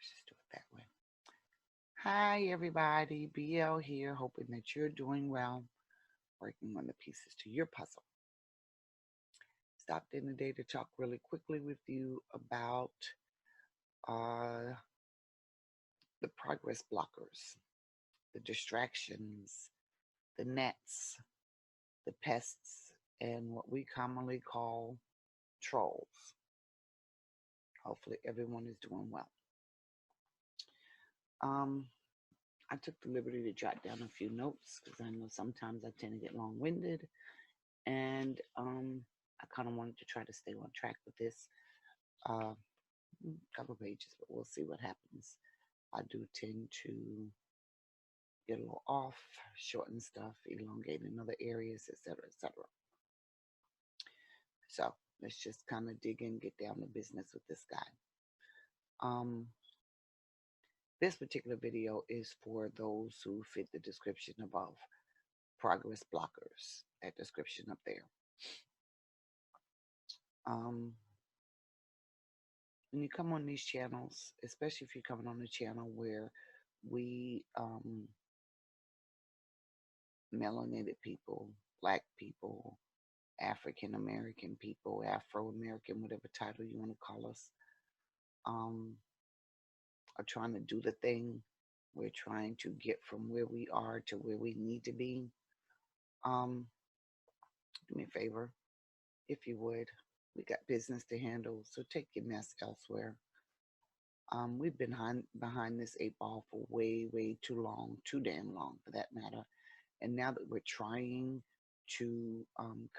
just do it that way. Hi, everybody. BL here, hoping that you're doing well, working on the pieces to your puzzle. Stopped in today to talk really quickly with you about uh, the progress blockers, the distractions, the nets, the pests, and what we commonly call trolls. Hopefully, everyone is doing well. Um, I took the liberty to jot down a few notes because I know sometimes I tend to get long winded, and I kind of wanted to try to stay on track with this. Uh, couple pages, but we'll see what happens. I do tend to get a little off, shorten stuff, elongate in other areas, etc., etc. So let's just kind of dig in, get down to business with this guy. Um, this particular video is for those who fit the description above. Progress blockers, that description up there. When you come on these channels, especially if you're coming on a channel where we melanated people, black people, African American people, Afro American, whatever title you want to call us, are trying to do the thing. We're trying to get from where we are to where we need to be. Do me a favor, if you would. We got business to handle, so take your mess elsewhere. We've been behind this 8 ball for way, way too long, too damn long for that matter. And now that we're trying to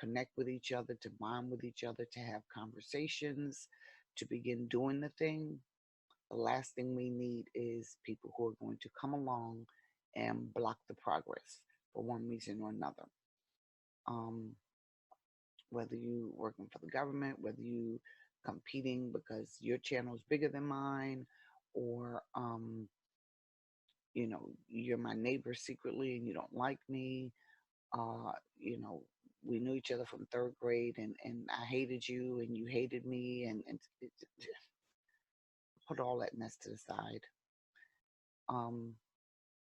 connect with each other, to bond with each other, to have conversations, to begin doing the thing, the last thing we need is people who are going to come along and block the progress for one reason or another. Um, whether you working for the government, whether you competing because your channel is bigger than mine, or you're my neighbor secretly and you don't like me. uh you know we knew each other from third grade, and I hated you and you hated me, and put all that mess to the side. um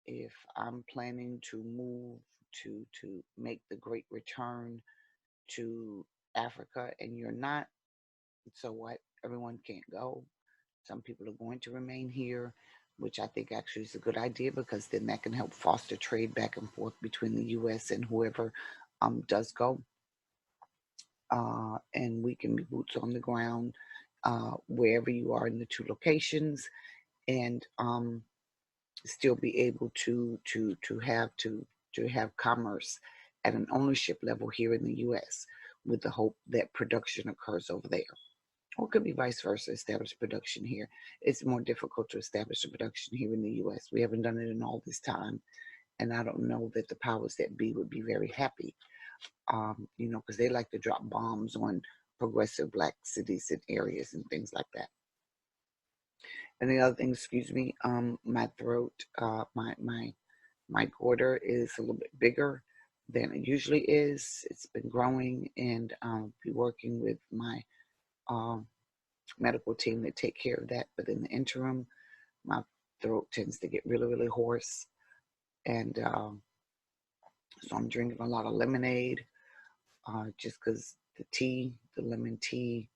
if I'm planning to move to make the great return to Africa and you're not, so what? Everyone can't go. Some people are going to remain here, which I think actually is a good idea because then that can help foster trade back and forth between the U.S. and whoever does go. And we can be boots on the ground wherever you are in the two locations, and still be able to have commerce at an ownership level here in the U.S. with the hope that production occurs over there. Or it could be vice versa, establish production here. It's more difficult to establish a production here in the U.S. We haven't done it in all this time, and I don't know that the powers that be would be very happy, because they like to drop bombs on progressive black cities and areas and things like that. And the other thing, excuse me, my throat, my goiter is a little bit bigger than it usually is. It's been growing, and I'll be working with my medical team to take care of that. But in the interim, my throat tends to get really, really hoarse, and so I'm drinking a lot of lemonade, just because the lemon tea,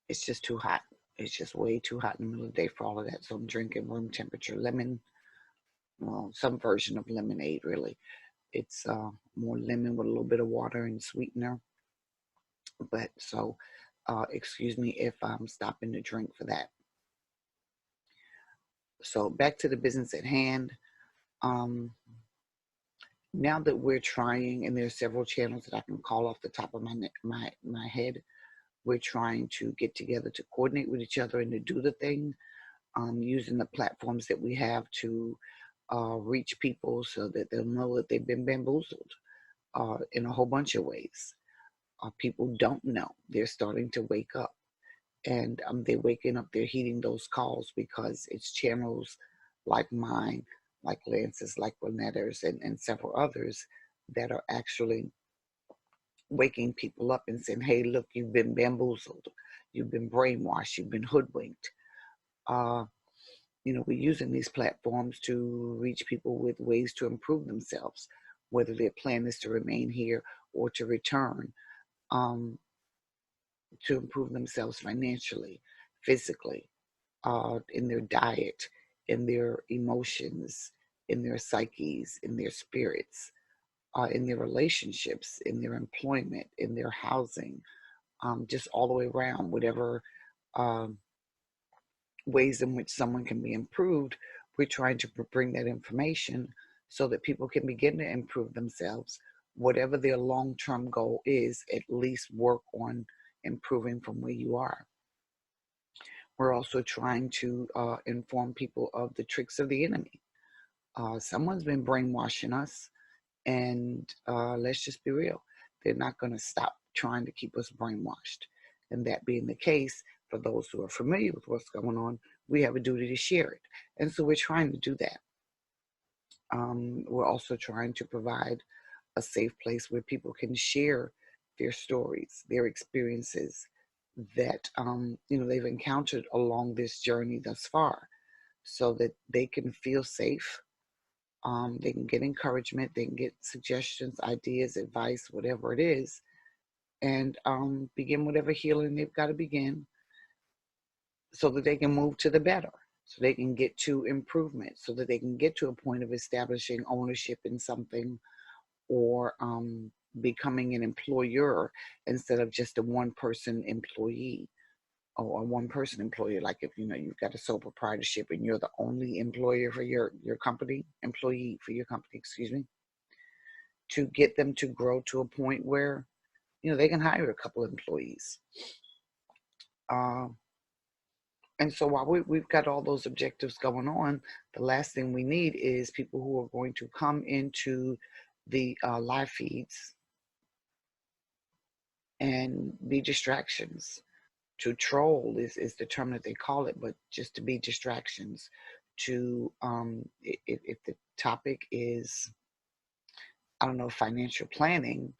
it's just too hot. It's just way too hot in the middle of the day for all of that. So I'm drinking room temperature lemon, well, some version of lemonade, really. It's more lemon with a little bit of water and sweetener. But so, excuse me if I'm stopping to drink for that. So back to the business at hand. Now that we're trying, and there's several channels that I can call off the top of my head, we're trying to get together to coordinate with each other and to do the thing, using the platforms that we have to reach people so that they'll know that they've been bamboozled in a whole bunch of ways. People don't know. They're starting to wake up, and they're waking up, they're heeding those calls because it's channels like mine, like Lance's, like Renetta's, and several others that are actually waking people up and saying, hey, look, you've been bamboozled, you've been brainwashed, you've been hoodwinked. Uh, we're using these platforms to reach people with ways to improve themselves, whether their plan is to remain here or to return, um, to improve themselves financially, physically, in their diet, in their emotions, in their psyches, in their spirits, in their relationships, in their employment, in their housing, just all the way around, whatever um, ways in which someone can be improved. We're trying to bring that information so that people can begin to improve themselves. Whatever their long term goal is, at least work on improving from where you are. We're also trying to inform people of the tricks of the enemy. Someone's been brainwashing us, and let's just be real. They're not going to stop trying to keep us brainwashed. And that being the case, for those who are familiar with what's going on, we have a duty to share it. And so we're trying to do that. We're also trying to provide a safe place where people can share their stories, their experiences that they've encountered along this journey thus far, so that they can feel safe. They can get encouragement, they can get suggestions, ideas, advice, whatever it is, and begin whatever healing they've got to begin so that they can move to the better, so they can get to improvement, so that they can get to a point of establishing ownership in something, or becoming an employer instead of just a one-person employee, or a one-person employer. Like if you've got a sole proprietorship and you're the only employer for your company, employee for your company, excuse me, to get them to grow to a point where they can hire a couple of employees. Uh, and so while we've got all those objectives going on, the last thing we need is people who are going to come into the live feeds and be distractions. To troll is the term that they call it, but just to be distractions. To if the topic is, I don't know, financial planning,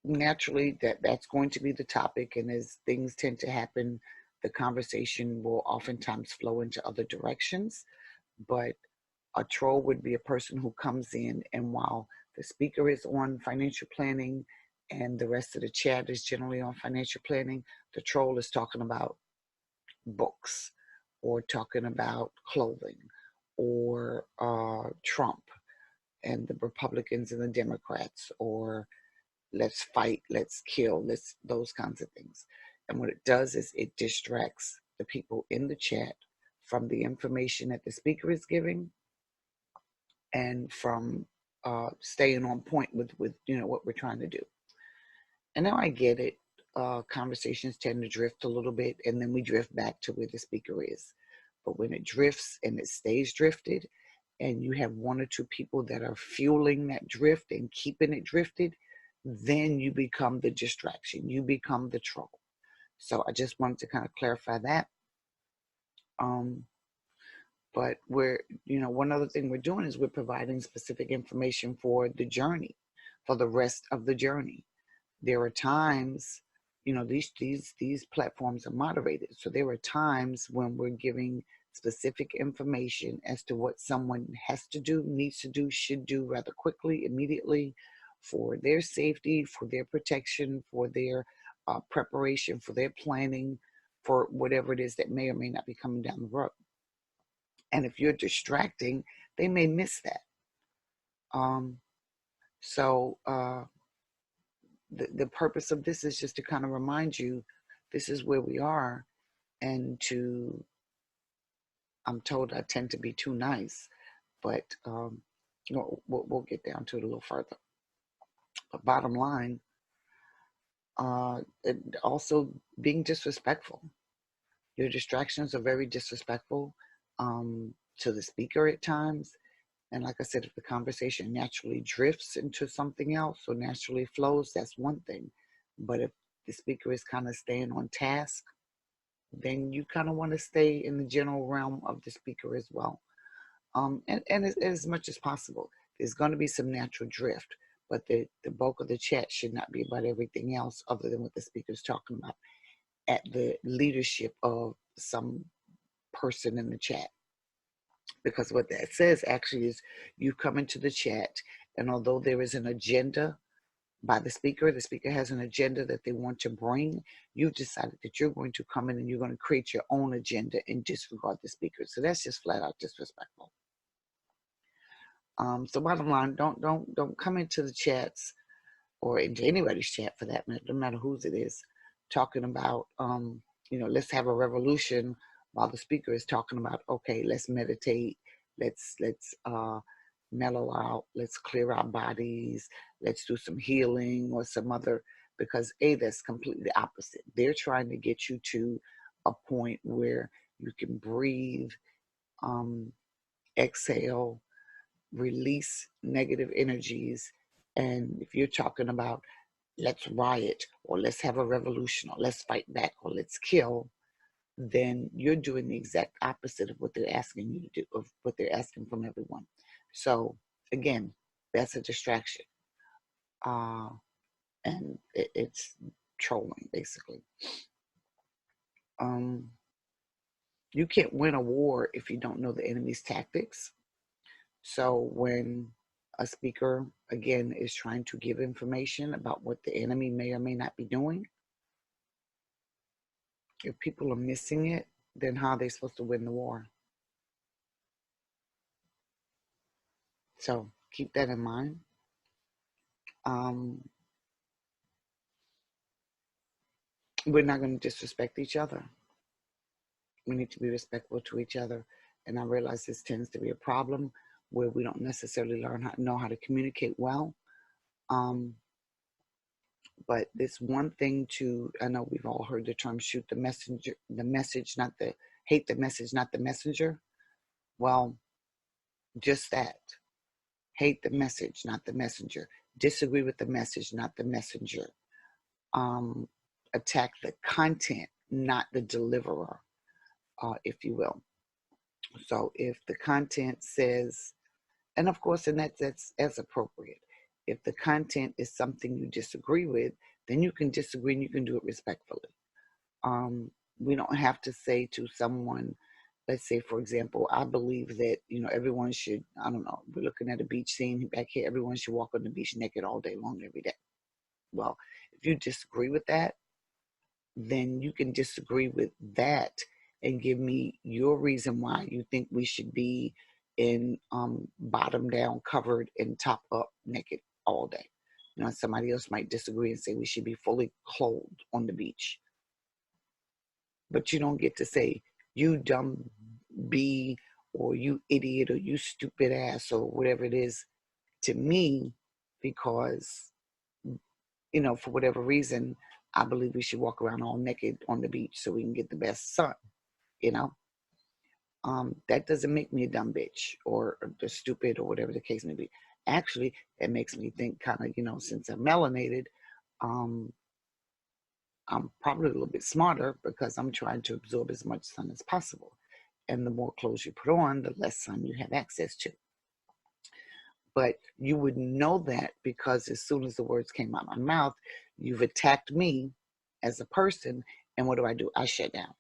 naturally that's going to be the topic, and as things tend to happen, the conversation will oftentimes flow into other directions. But a troll would be a person who comes in, and while the speaker is on financial planning and the rest of the chat is generally on financial planning, the troll is talking about books, or talking about clothing, or Trump and the Republicans and the Democrats, or let's fight, let's kill, let's those kinds of things. And what it does is it distracts the people in the chat from the information that the speaker is giving, and from staying on point with what we're trying to do. And now I get it. Conversations tend to drift a little bit, and then we drift back to where the speaker is. But when it drifts and it stays drifted, and you have one or two people that are fueling that drift and keeping it drifted, then you become the distraction. You become the troll. So I just wanted to kind of clarify that. But one other thing we're doing is we're providing specific information for the journey, for the rest of the journey. There are times, these platforms are moderated, so there are times when we're giving specific information as to what someone has to do, needs to do, should do rather quickly, immediately, for their safety, for their protection, for their preparation, for their planning, for whatever it is that may or may not be coming down the road. And if you're distracting, they may miss that. So the purpose of this is just to kind of remind you this is where we are, and I'm told I tend to be too nice, but we'll get down to it a little further. But bottom line, also being disrespectful. Your distractions are very disrespectful to the speaker at times. And like I said, if the conversation naturally drifts into something else or naturally flows, that's one thing. But if the speaker is kind of staying on task, then you kind of want to stay in the general realm of the speaker as well. And as much as possible, there's going to be some natural drift, but the bulk of the chat should not be about everything else other than what the speaker is talking about. at the leadership of some person in the chat. Because what that says actually is you come into the chat, and although there is an agenda by the speaker has an agenda that they want to bring, you've decided that you're going to come in and you're going to create your own agenda and disregard the speaker. So that's just flat out disrespectful. So bottom line, don't come into the chats or into anybody's chat for that matter, no matter whose it is, talking about let's have a revolution while the speaker is talking about, okay, let's meditate, let's mellow out, let's clear our bodies, let's do some healing or some other, because that's completely opposite. They're trying to get you to a point where you can breathe, exhale, release negative energies. And if you're talking about let's riot or let's have a revolution or let's fight back or let's kill, then you're doing the exact opposite of what they're asking you to do, of what they're asking from everyone. So again, that's a distraction. And it's trolling, basically. You can't win a war if you don't know the enemy's tactics. So when a speaker, again, is trying to give information about what the enemy may or may not be doing, if people are missing it, then how are they supposed to win the war? So keep that in mind. We're not going to disrespect each other. We need to be respectful to each other. And I realize this tends to be a problem where we don't necessarily know how to communicate well. But this one thing I know we've all heard the term shoot the messenger, hate the message, not the messenger. Well, just that. Hate the message, not the messenger. Disagree with the message, not the messenger. Attack the content, not the deliverer, if you will. So if the content says, and of course, and that's appropriate. If the content is something you disagree with, then you can disagree and you can do it respectfully. We don't have to say to someone, let's say, for example, I believe that, everyone should, I don't know, we're looking at a beach scene back here, everyone should walk on the beach naked all day long, every day. Well, if you disagree with that, then you can disagree with that and give me your reason why you think we should be in bottom down, covered, and top up naked all day. Somebody else might disagree and say we should be fully clothed on the beach. But you don't get to say, you dumb bee, or you idiot, or you stupid ass, or whatever it is to me, because, for whatever reason, I believe we should walk around all naked on the beach so we can get the best sun, That doesn't make me a dumb bitch or stupid or whatever the case may be. Actually, it makes me think kind of, since I'm melanated, I'm probably a little bit smarter because I'm trying to absorb as much sun as possible. And the more clothes you put on, the less sun you have access to. But you would know that because as soon as the words came out of my mouth, you've attacked me as a person. And what do? I shut down.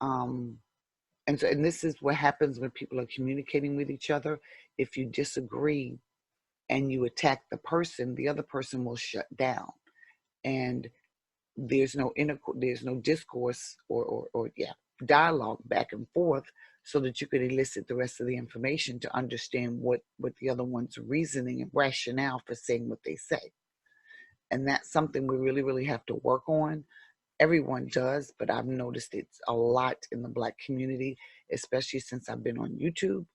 And this is what happens when people are communicating with each other. If you disagree and you attack the person, the other person will shut down. And there's no discourse or dialogue back and forth, so that you could elicit the rest of the information to understand what the other one's reasoning and rationale for saying what they say. And that's something we really, really have to work on. Everyone does, but I've noticed it's a lot in the Black community, especially since I've been on YouTube,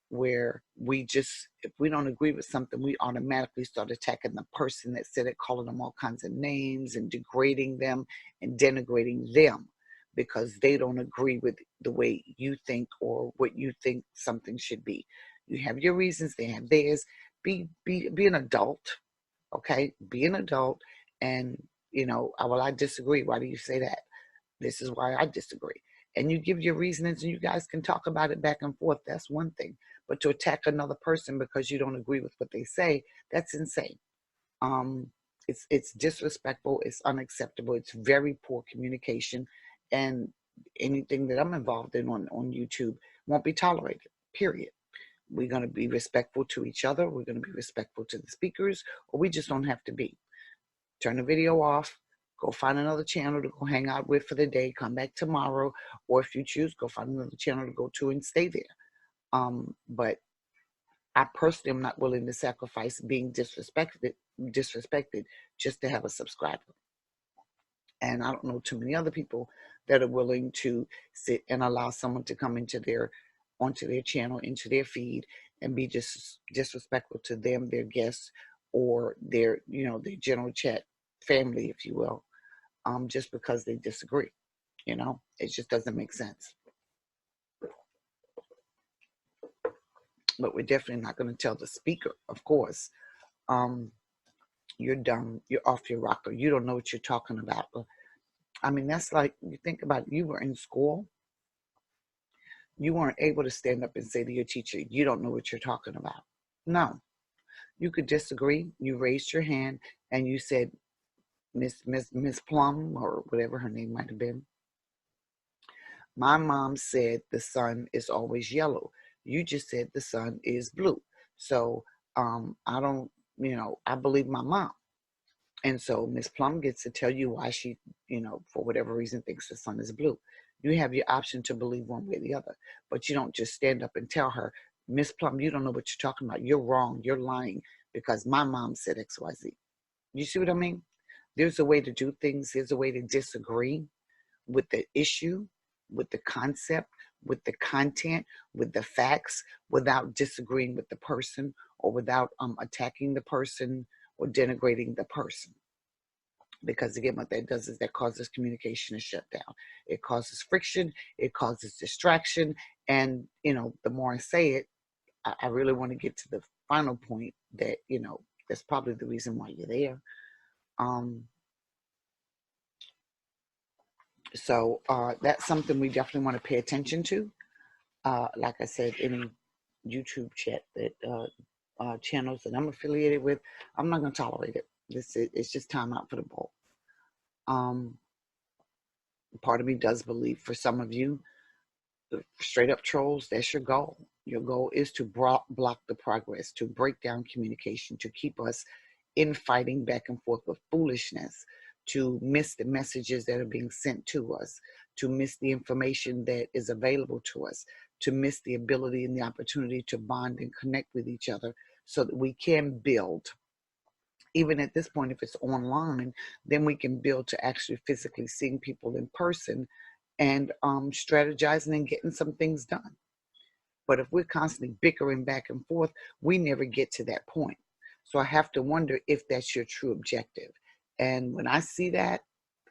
where if we don't agree with something, we automatically start attacking the person that said it, calling them all kinds of names and degrading them and denigrating them because they don't agree with the way you think or what you think something should be. You have your reasons, they have theirs. Be an adult, okay? Be an adult, and I disagree. Why do you say that? This is why I disagree. And you give your reasons and you guys can talk about it back and forth. That's one thing. But to attack another person because you don't agree with what they say, that's insane. It's disrespectful. It's unacceptable. It's very poor communication, and anything that I'm involved in on YouTube won't be tolerated. Period. We're going to be respectful to each other. We're going to be respectful to the speakers, or we just don't have to be. Turn the video off. Go find another channel to go hang out with for the day. Come back tomorrow, or if you choose, go find another channel to go to and stay there. But I personally am not willing to sacrifice being disrespected just to have a subscriber. And I don't know too many other people that are willing to sit and allow someone to come onto their channel, into their feed, and be just disrespectful to them, their guests, or their their general chat family, if you will, just because they disagree. It just doesn't make sense. But we're definitely not going to tell the speaker, of course, you're dumb, you're off your rocker, you don't know what you're talking about. I mean, that's like, you think about it, you were in school, you weren't able to stand up and say to your teacher, you don't know what you're talking about. No, you could disagree. You raised your hand and you said, Miss Plum, or whatever her name might have been, my mom said the sun is always yellow. You just said the sun is blue. So I don't, I believe my mom. And so Miss Plum gets to tell you why she, for whatever reason, thinks the sun is blue. You have your option to believe one way or the other, but you don't just stand up and tell her, Miss Plum, you don't know what you're talking about. You're wrong. You're lying because my mom said XYZ. You see what I mean? There's a way to do things. There's a way to disagree with the issue, with the concept, with the content, with the facts, without disagreeing with the person, or without attacking the person or denigrating the person. Because again, what that does is that causes communication to shut down. It causes friction, it causes distraction, and the more I say it, I really want to get to the final point that that's probably the reason why you're there. So that's something we definitely want to pay attention to. Like I said, any YouTube chat that channels that I'm affiliated with, I'm not going to tolerate it. It's just time out for the ball. Part of me does believe, for some of you, the straight up trolls, that's your goal. Your goal is to block the progress, to break down communication, to keep us infighting back and forth with foolishness, to miss the messages that are being sent to us, to miss the information that is available to us, to miss the ability and the opportunity to bond and connect with each other so that we can build. Even at this point, if it's online, then we can build to actually physically seeing people in person and strategizing and getting some things done. But if we're constantly bickering back and forth, we never get to that point. So I have to wonder if that's your true objective. And when I see that,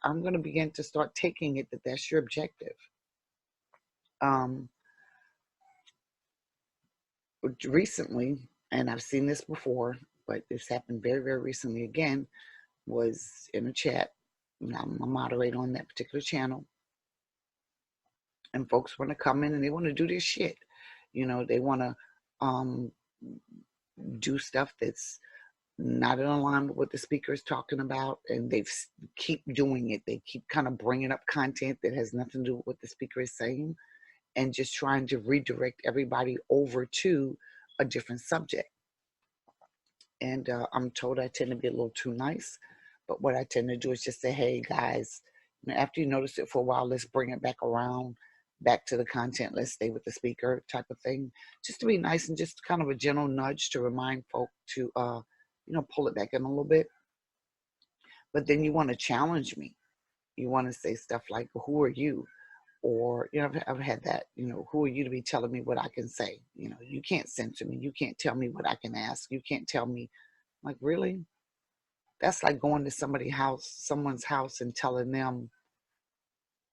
I'm going to begin to start taking it that that's your objective. Recently, and I've seen this before, but this happened very, very recently again, was in a chat. I'm a moderator on that particular channel. And folks want to come in and they want to do their shit. They want to do stuff that's not in alignment with what the speaker is talking about, and they keep doing it. They keep kind of bringing up content that has nothing to do with what the speaker is saying, and just trying to redirect everybody over to a different subject. And I'm told I tend to be a little too nice, but what I tend to do is just say, hey guys, after you notice it for a while, let's bring it back around, back to the content. Let's stay with the speaker, type of thing, just to be nice, and just kind of a gentle nudge to remind folk to pull it back in a little bit. But then you want to challenge me. You want to say stuff like, who are you? Or, I've had that, who are you to be telling me what I can say? You can't censor me. You can't tell me what I can ask. You can't tell me, like, really? That's like going to someone's house and telling them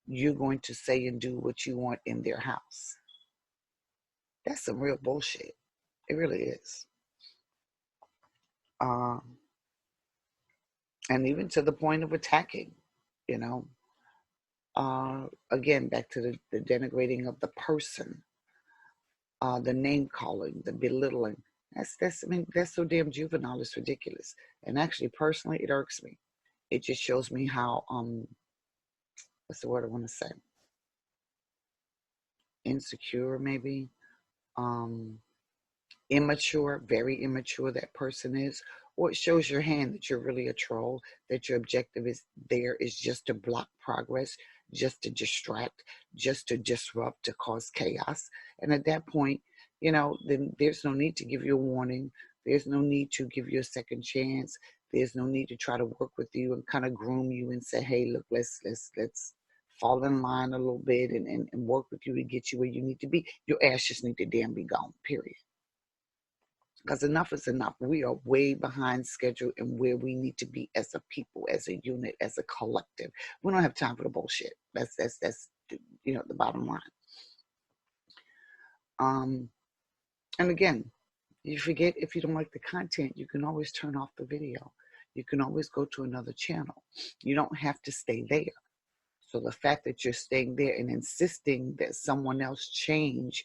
you're going to say and do what you want in their house. That's some real bullshit. It really is. And even to the point of attacking, again, back to the denigrating of the person, the name calling, the belittling. I mean, that's so damn juvenile. It's ridiculous. And actually, personally, it irks me. It just shows me how what's the word I want to say? Insecure, maybe. Um, Immature, very immature that person is, or it shows your hand that you're really a troll, that your objective is there is just to block progress, just to distract, just to disrupt, to cause chaos. And at that point, then there's no need to give you a warning. There's no need to give you a second chance. There's no need to try to work with you and kind of groom you and say, hey, look, let's fall in line a little bit and work with you to get you where you need to be. Your ass just need to damn be gone, period, because enough is enough. We are way behind schedule and where we need to be as a people, as a unit, as a collective. We don't have time for the bullshit. That's the bottom line. Um, and again, you forget, if you don't like the content, you can always turn off the video. You can always go to another channel. You don't have to stay there. So the fact that you're staying there and insisting that someone else change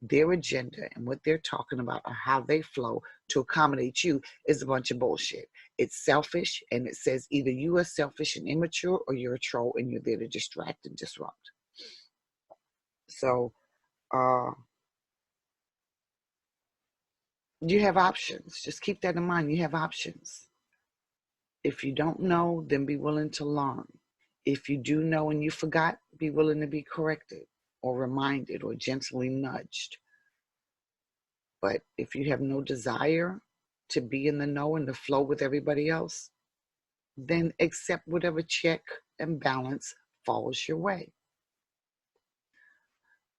their agenda and what they're talking about or how they flow to accommodate you is a bunch of bullshit. It's selfish, and it says either you are selfish and immature or you're a troll and you're there to distract and disrupt. So you have options. Just keep that in mind. You have options. If you don't know, then be willing to learn. If you do know and you forgot, be willing to be corrected or reminded or gently nudged. But if you have no desire to be in the know and to flow with everybody else, then accept whatever check and balance falls your way.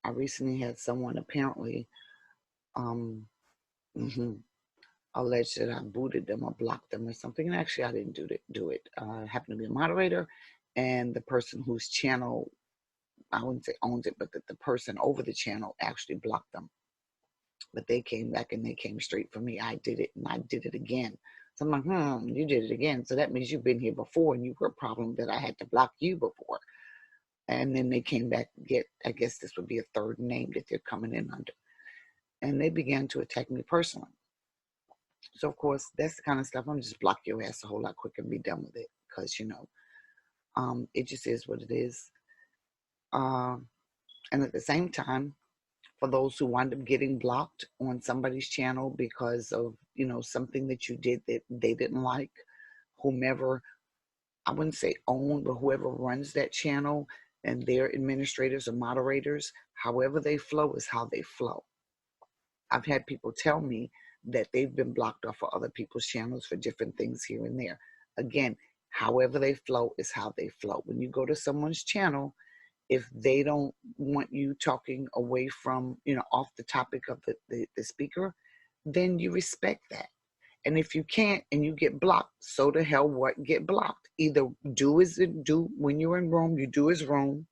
I recently had someone apparently um, alleged that I booted them or blocked them or something. And actually, I didn't do it. I happened to be a moderator, and the person whose channel, I wouldn't say owns it, but the person over the channel actually blocked them. But they came back and they came straight for me. I did it and I did it again. So I'm like, you did it again. So that means you've been here before and you were a problem that I had to block you before. And then they came back, I guess this would be a third name that they're coming in under. And they began to attack me personally. So of course, that's the kind of stuff I'm just block your ass a whole lot quicker and be done with it. Because it just is what it is. And at the same time, for those who wind up getting blocked on somebody's channel because of, something that you did that they didn't like, whomever, I wouldn't say own, but whoever runs that channel and their administrators or moderators, however they flow is how they flow. I've had people tell me that they've been blocked off of other people's channels for different things here and there. Again, however they flow is how they flow. When you go to someone's channel, if they don't want you talking away from, off the topic of the speaker, then you respect that. And if you can't and you get blocked, so the hell what, get blocked. Either do as it do when you're in Rome, you do as Rome,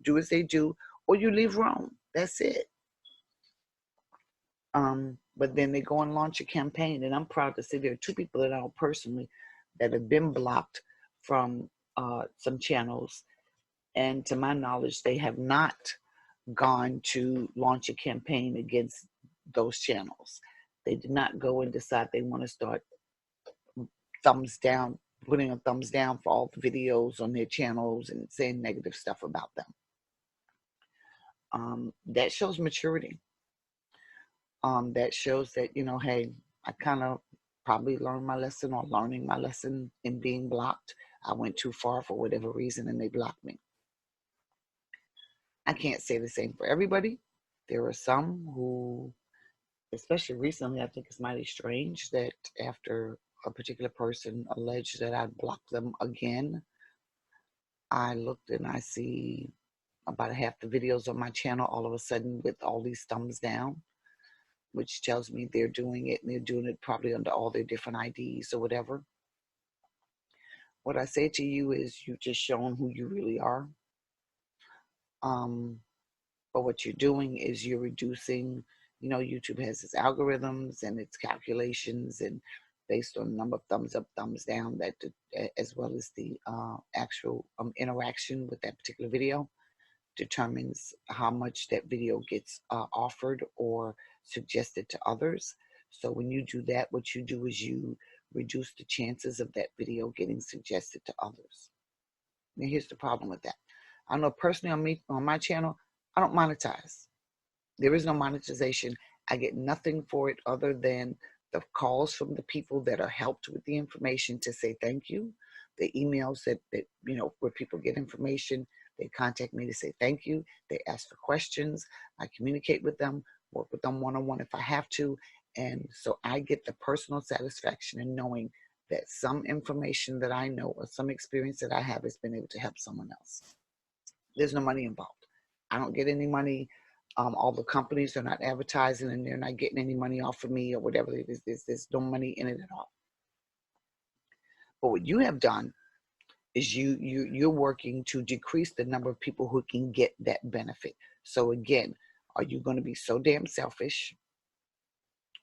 do as they do, or you leave Rome. That's it. But then they go and launch a campaign, and I'm proud to say there are two people that I know personally that have been blocked from some channels. And to my knowledge, they have not gone to launch a campaign against those channels. They did not go and decide they want to start thumbs down, putting a thumbs down for all the videos on their channels and saying negative stuff about them. That shows maturity. That shows that, hey, I kind of probably learned my lesson or learning my lesson in being blocked. I went too far for whatever reason and they blocked me. I can't say the same for everybody. There are some who, especially recently, I think it's mighty strange that after a particular person alleged that I'd blocked them again, I looked and I see about half the videos on my channel all of a sudden with all these thumbs down, which tells me they're doing it and they're doing it probably under all their different IDs or whatever. What I say to you is you just shown who you really are. But what you're doing is you're reducing, YouTube has its algorithms and its calculations, and based on the number of thumbs up, thumbs down, that as well as the actual interaction with that particular video, determines how much that video gets offered or suggested to others. So when you do that, what you do is you reduce the chances of that video getting suggested to others. Now here's the problem with that. I know personally on my channel, I don't monetize. There is no monetization. I get nothing for it other than the calls from the people that are helped with the information to say thank you, the emails that where people get information, they contact me to say thank you, they ask for questions, I communicate with them, work with them one-on-one if I have to, and so I get the personal satisfaction in knowing that some information that I know or some experience that I have has been able to help someone else. There's no money involved. I don't get any money. All the companies are not advertising and they're not getting any money off of me or whatever it is. There's no money in it at all. But what you have done is you're working to decrease the number of people who can get that benefit. So again, are you going to be so damn selfish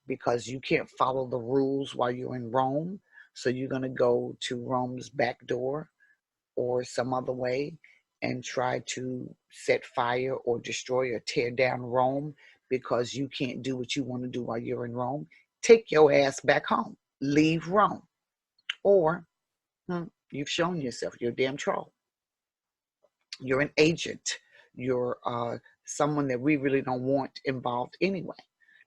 because you can't follow the rules while you're in Rome? So you're going to go to Rome's back door or some other way and try to set fire or destroy or tear down Rome because you can't do what you want to do while you're in Rome? Take your ass back home. Leave Rome. Or you've shown yourself. You're a damn troll. You're an agent. You're someone that we really don't want involved anyway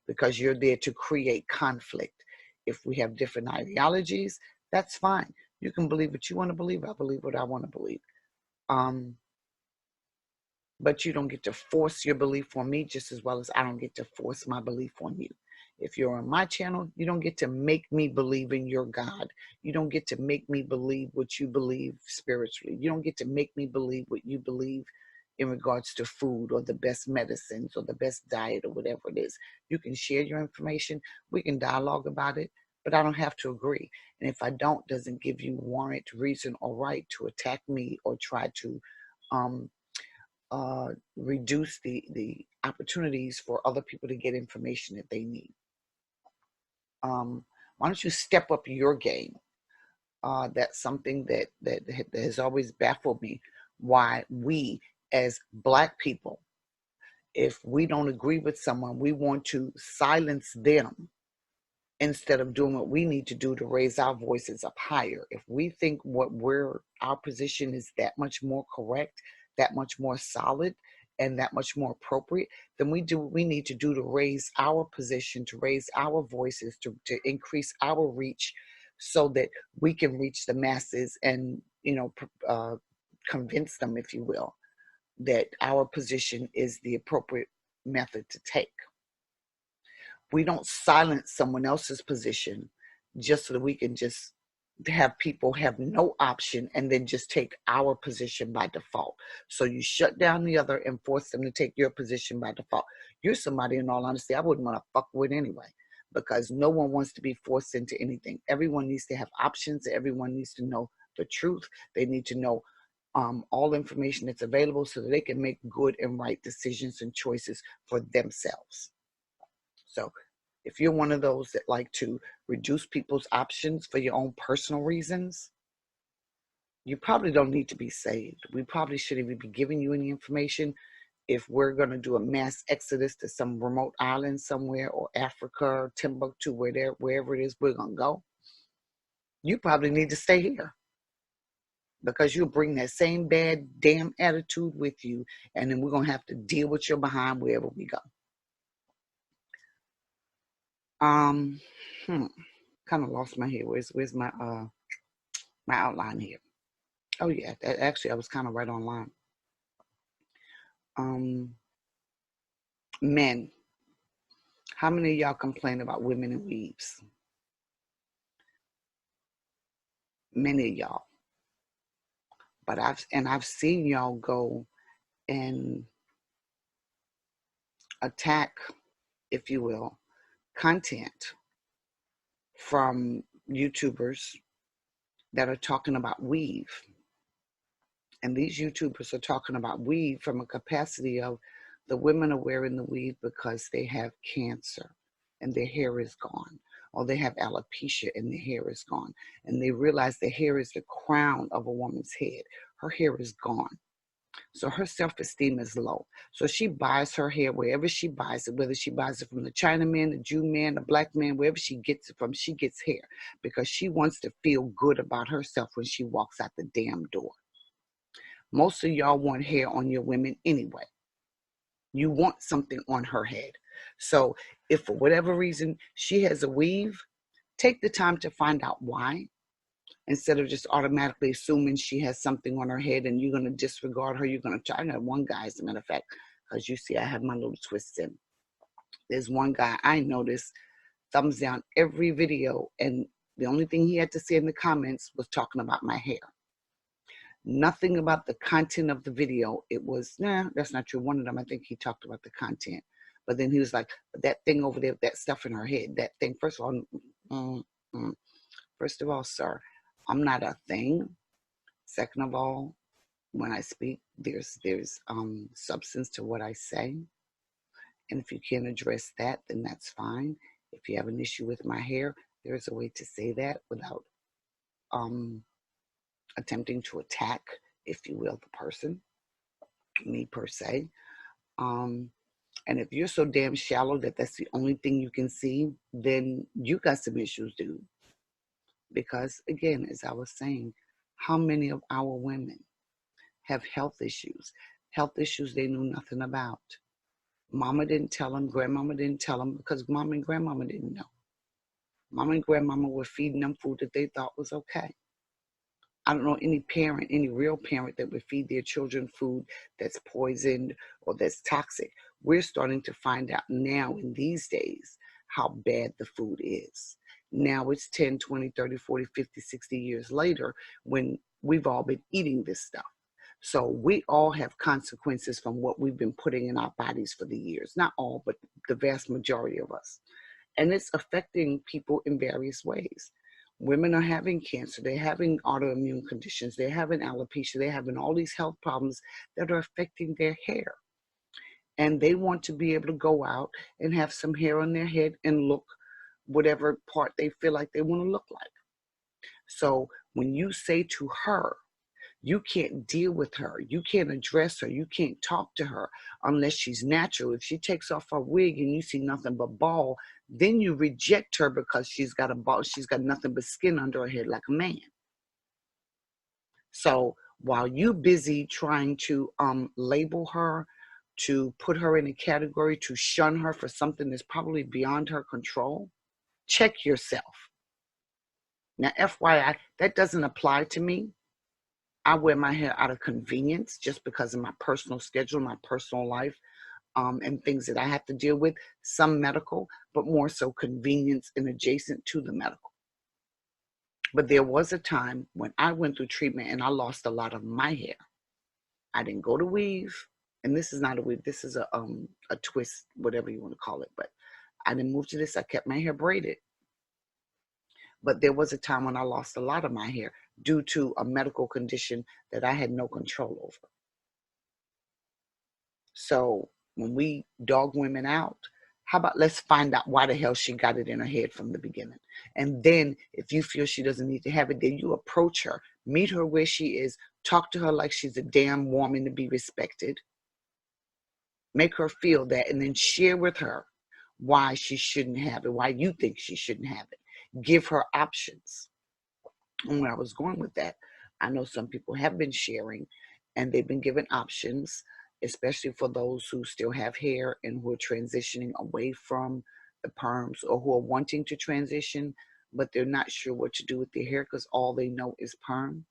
because you're there to create conflict. If we have different ideologies, that's fine. You can believe what you want to believe. I believe what I want to believe. But you don't get to force your belief on me just as well as I don't get to force my belief on you. If you're on my channel, you don't get to make me believe in your God. You don't get to make me believe what you believe spiritually. You don't get to make me believe what you believe in regards to food or the best medicines or the best diet or whatever it is. You can share your information. We can dialogue about it, but I don't have to agree. And if I don't, doesn't give you warrant, reason, or right to attack me or try to reduce the opportunities for other people to get information that they need. Why don't you step up your game? That's something that has always baffled me. Why we as Black people, if we don't agree with someone, we want to silence them instead of doing what we need to do to raise our voices up higher. If we think our position is that much more correct, that much more solid, and that much more appropriate, then we do what we need to do to raise our position, to raise our voices, to increase our reach so that we can reach the masses and, convince them, if you will, that our position is the appropriate method to take. We don't silence someone else's position just so that we can just have people have no option and then just take our position by default. So you shut down the other and force them to take your position by default. You're somebody, in all honesty, I wouldn't want to fuck with anyway, because no one wants to be forced into anything. Everyone needs to have options. Everyone needs to know the truth. They need to know all information that's available so that they can make good and right decisions and choices for themselves. So if you're one of those that like to reduce people's options for your own personal reasons, you probably don't need to be saved. We probably shouldn't even be giving you any information. If we're going to do a mass exodus to some remote island somewhere, or Africa, or Timbuktu, wherever it is we're going to go, you probably need to stay here, because you'll bring that same bad damn attitude with you, and then we're going to have to deal with your behind wherever we go. Kind of lost my head. Where's my my outline here? Oh yeah, actually I was kind of right online. Men. How many of y'all complain about women in weaves? Many of y'all. But I've seen y'all go and attack, if you will, content from YouTubers that are talking about weave. And these YouTubers are talking about weave from a capacity of the women are wearing the weave because they have cancer and their hair is gone, or they have alopecia and their hair is gone. And they realize the hair is the crown of a woman's head. Her hair is gone. So her self-esteem is low. So she buys her hair wherever she buys it, whether she buys it from the Chinaman, the Jew man, the black man, wherever she gets it from, she gets hair because she wants to feel good about herself when she walks out the damn door. Most of y'all want hair on your women anyway. You want something on her head. So if for whatever reason she has a weave, take the time to find out why, instead of just automatically assuming she has something on her head and you're going to disregard her. You're going to try. I got one guy, as a matter of fact, because you see I have my little twists in. There's one guy I noticed thumbs down every video, and the only thing he had to say in the comments was talking about my hair. Nothing about the content of the video. It was, nah, that's not true. One of them, I think he talked about the content. But then he was like, that thing over there, that stuff in her head, that thing. First of all, sir, I'm not a thing. Second of all, when I speak, there's substance to what I say. And if you can't address that, then that's fine. If you have an issue with my hair, there's a way to say that without attempting to attack, if you will, the person, me per se. And if you're so damn shallow that that's the only thing you can see, then you got some issues, dude. Because again, as I was saying, how many of our women have health issues they knew nothing about? Mama didn't tell them, grandmama didn't tell them, because mama and grandmama didn't know. Mama and grandmama were feeding them food that they thought was okay. I don't know any parent, any real parent, that would feed their children food that's poisoned or that's toxic. We're starting to find out now in these days how bad the food is. Now it's 10, 20, 30, 40, 50, 60 years later when we've all been eating this stuff. So we all have consequences from what we've been putting in our bodies for the years. Not all, but the vast majority of us. And it's affecting people in various ways. Women are having cancer, they're having autoimmune conditions, they're having alopecia, they're having all these health problems that are affecting their hair. And they want to be able to go out and have some hair on their head and look whatever part they feel like they want to look like. So when you say to her, you can't deal with her, you can't address her, you can't talk to her unless she's natural. If she takes off her wig and you see nothing but ball, then you reject her because she's got a ball, she's got nothing but skin under her head like a man. So while you busy trying to label her, to put her in a category, to shun her for something that's probably beyond her control, check yourself. Now, FYI, that doesn't apply to me. I wear my hair out of convenience just because of my personal schedule, my personal life, and things that I have to deal with. Some medical, but more so convenience and adjacent to the medical. But there was a time when I went through treatment and I lost a lot of my hair. I didn't go to weave, and this is not a weave. This is a twist, whatever you want to call it. But I didn't move to this. I kept my hair braided. But there was a time when I lost a lot of my hair due to a medical condition that I had no control over. So when we dog women out, how about let's find out why the hell she got it in her head from the beginning. And then if you feel she doesn't need to have it, then you approach her, meet her where she is, talk to her like she's a damn woman to be respected. Make her feel that, and then share with her why she shouldn't have it, why you think she shouldn't have it. Give her options. And where I was going with that, I know some people have been sharing and they've been given options, especially for those who still have hair and who are transitioning away from the perms, or who are wanting to transition, but they're not sure what to do with their hair because all they know is perm.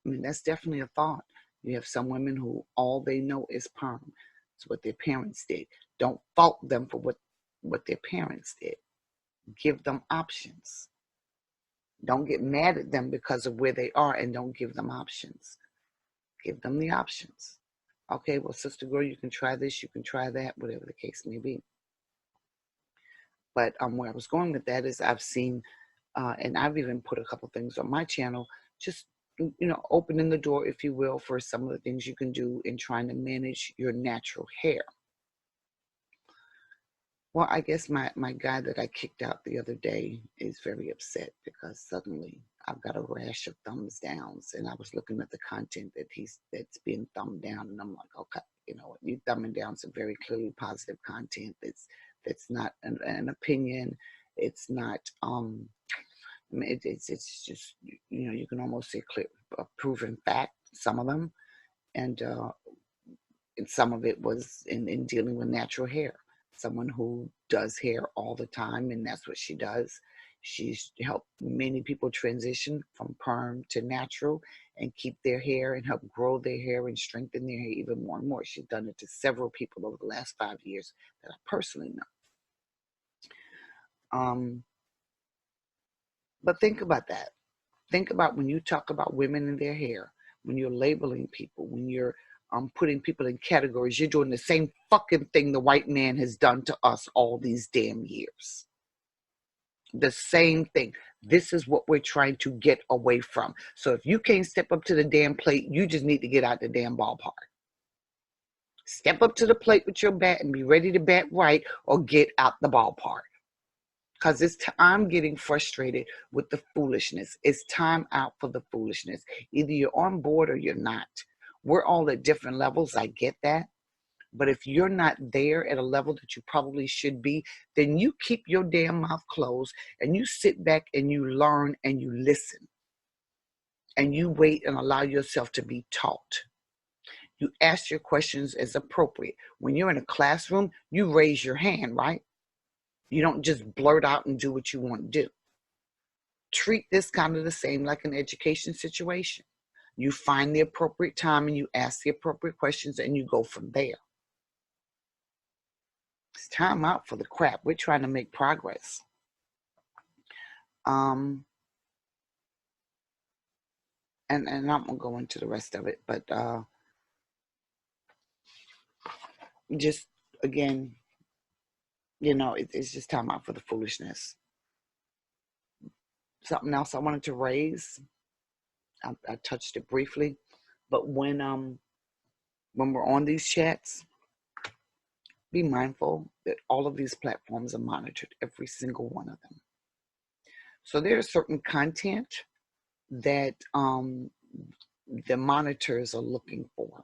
I mean, that's definitely a thought. You have some women who all they know is perm. It's what their parents did. Don't fault them for what their parents did. Give them options. Don't get mad at them because of where they are, and don't give them options. Give them the options. Okay, well, sister girl, you can try this, you can try that, whatever the case may be. But where I was going with that is I've seen, and I've even put a couple things on my channel, just, opening the door, if you will, for some of the things you can do in trying to manage your natural hair. Well, I guess my guy that I kicked out the other day is very upset because suddenly I've got a rash of thumbs downs, and I was looking at the content that's being thumbed down, and I'm like, okay, you know what? You're thumbing down some very clearly positive content. That's not an opinion. It's not it's just, you know, you can almost say clear, a proven fact. Some of them, and some of it was in dealing with natural hair. Someone who does hair all the time, and that's what she does. She's helped many people transition from perm to natural and keep their hair and help grow their hair and strengthen their hair even more and more. She's done it to several people over the last 5 years that I personally know. But think about that. Think about when you talk about women and their hair, when you're labeling people, when you're putting people in categories, you're doing the same fucking thing the white man has done to us all these damn years. The same thing. This is what we're trying to get away from. So if you can't step up to the damn plate, you just need to get out the damn ballpark. Step up to the plate with your bat and be ready to bat right, or get out the ballpark. Because I'm getting frustrated with the foolishness. It's time out for the foolishness. Either you're on board or you're not. We're all at different levels. I get that. But if you're not there at a level that you probably should be, then you keep your damn mouth closed and you sit back and you learn and you listen. And you wait and allow yourself to be taught. You ask your questions as appropriate. When you're in a classroom, you raise your hand, right? You don't just blurt out and do what you want to do. Treat this kind of the same like an education situation. You find the appropriate time and you ask the appropriate questions and you go from there. It's time out for the crap. We're trying to make progress. And I'm gonna go into the rest of it, but just again, you know, it's just time out for the foolishness. Something else I wanted to raise, I touched it briefly, but when we're on these chats, be mindful that all of these platforms are monitored, every single one of them. So there's certain content that the monitors are looking for.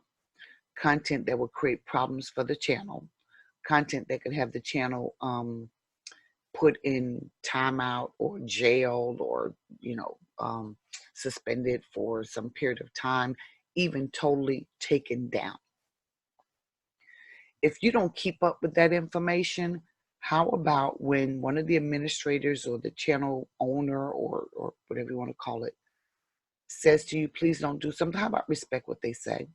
Content that will create problems for the channel. Content that could have the channel put in timeout or jailed or, you know, suspended for some period of time, even totally taken down. If you don't keep up with that information, how about when one of the administrators or the channel owner or whatever you want to call it says to you, please don't do something, how about respect what they say?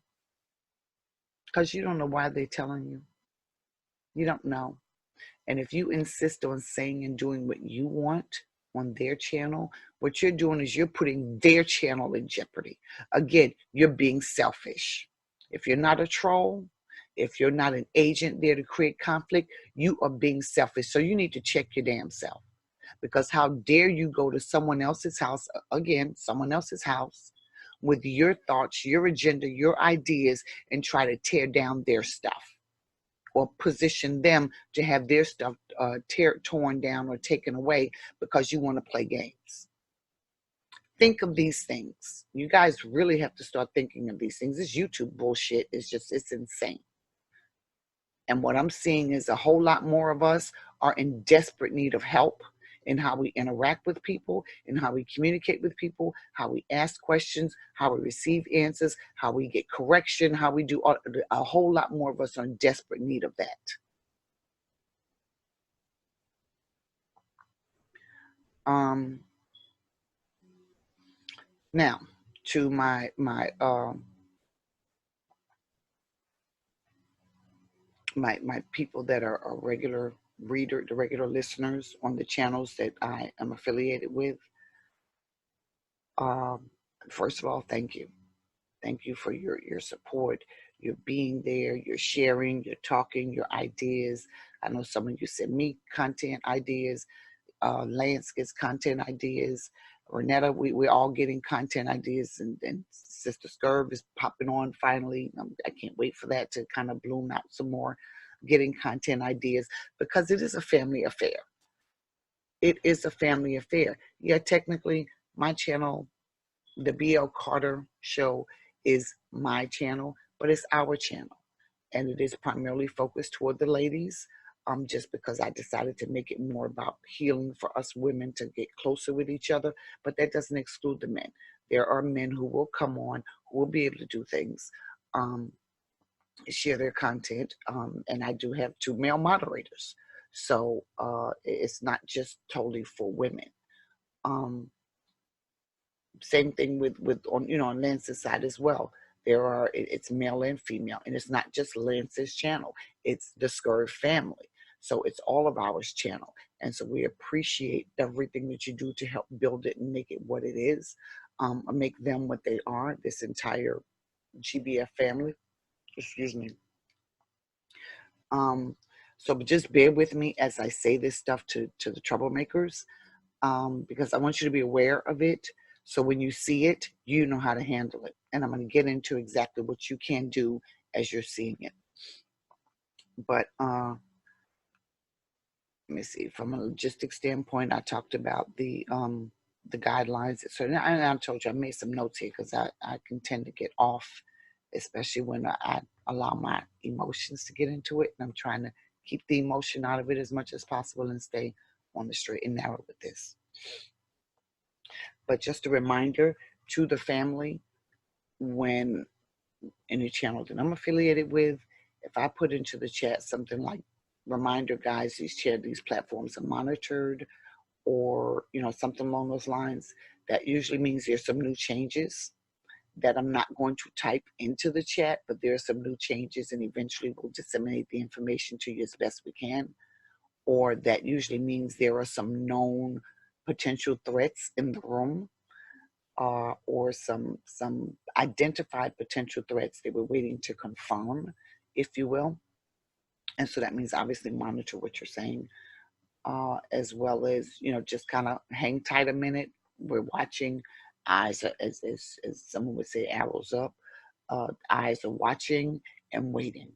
Because you don't know why they're telling you. You don't know. And if you insist on saying and doing what you want on their channel, what you're doing is you're putting their channel in jeopardy. Again, you're being selfish. If you're not a troll, if you're not an agent there to create conflict, you are being selfish. So you need to check your damn self. Because how dare you go to someone else's house, again, someone else's house, with your thoughts, your agenda, your ideas, and try to tear down their stuff or position them to have their stuff torn down or taken away because you want to play games. Think of these things. You guys really have to start thinking of these things. This YouTube bullshit is it's insane. And what I'm seeing is a whole lot more of us are in desperate need of help in how we interact with people, in how we communicate with people, how we ask questions, how we receive answers, how we get correction, how we do a whole lot more of us are in desperate need of that. Now to my people that are regular reader, the regular listeners on the channels that I am affiliated with. First of all, thank you. Thank you for your support. You're being there, you're sharing, you're talking, your ideas. I know some of you send me content ideas. Lance gets content ideas. Renetta, we're all getting content ideas, and Sister Scurv is popping on finally. I can't wait for that to kind of bloom out some more, getting content ideas, because it is a family affair. It is a family affair. Yeah, technically, my channel, the BL Carter Show, is my channel, but it's our channel. And it is primarily focused toward the ladies, just because I decided to make it more about healing for us women to get closer with each other. But that doesn't exclude the men. There are men who will come on, who will be able to do things, share their content, and I do have 2 male moderators. So it's not just totally for women. Same thing with on Lance's side as well. It's male and female, and it's not just Lance's channel. It's the Scurv family. So it's all of ours channel. And so we appreciate everything that you do to help build it and make it what it is, make them what they are, this entire GBF family. Excuse me. So just bear with me as I say this stuff to the troublemakers, because I want you to be aware of it. So when you see it, you know how to handle it. And I'm going to get into exactly what you can do as you're seeing it. But let me see. From a logistic standpoint, I talked about the guidelines. So I told you I made some notes here because I can tend to get off, especially when I allow my emotions to get into it. And I'm trying to keep the emotion out of it as much as possible and stay on the straight and narrow with this. But just a reminder to the family, when any channel that I'm affiliated with, if I put into the chat something like, reminder guys, these platforms are monitored, or something along those lines, that usually means there's some new changes that I'm not going to type into the chat, but there are some new changes, and eventually we'll disseminate the information to you as best we can. Or that usually means there are some known potential threats in the room, or some identified potential threats that we're waiting to confirm, if you will. And so that means obviously monitor what you're saying, as well as just kind of hang tight a minute. We're watching. Eyes are, as someone would say, arrows up. Eyes are watching and waiting.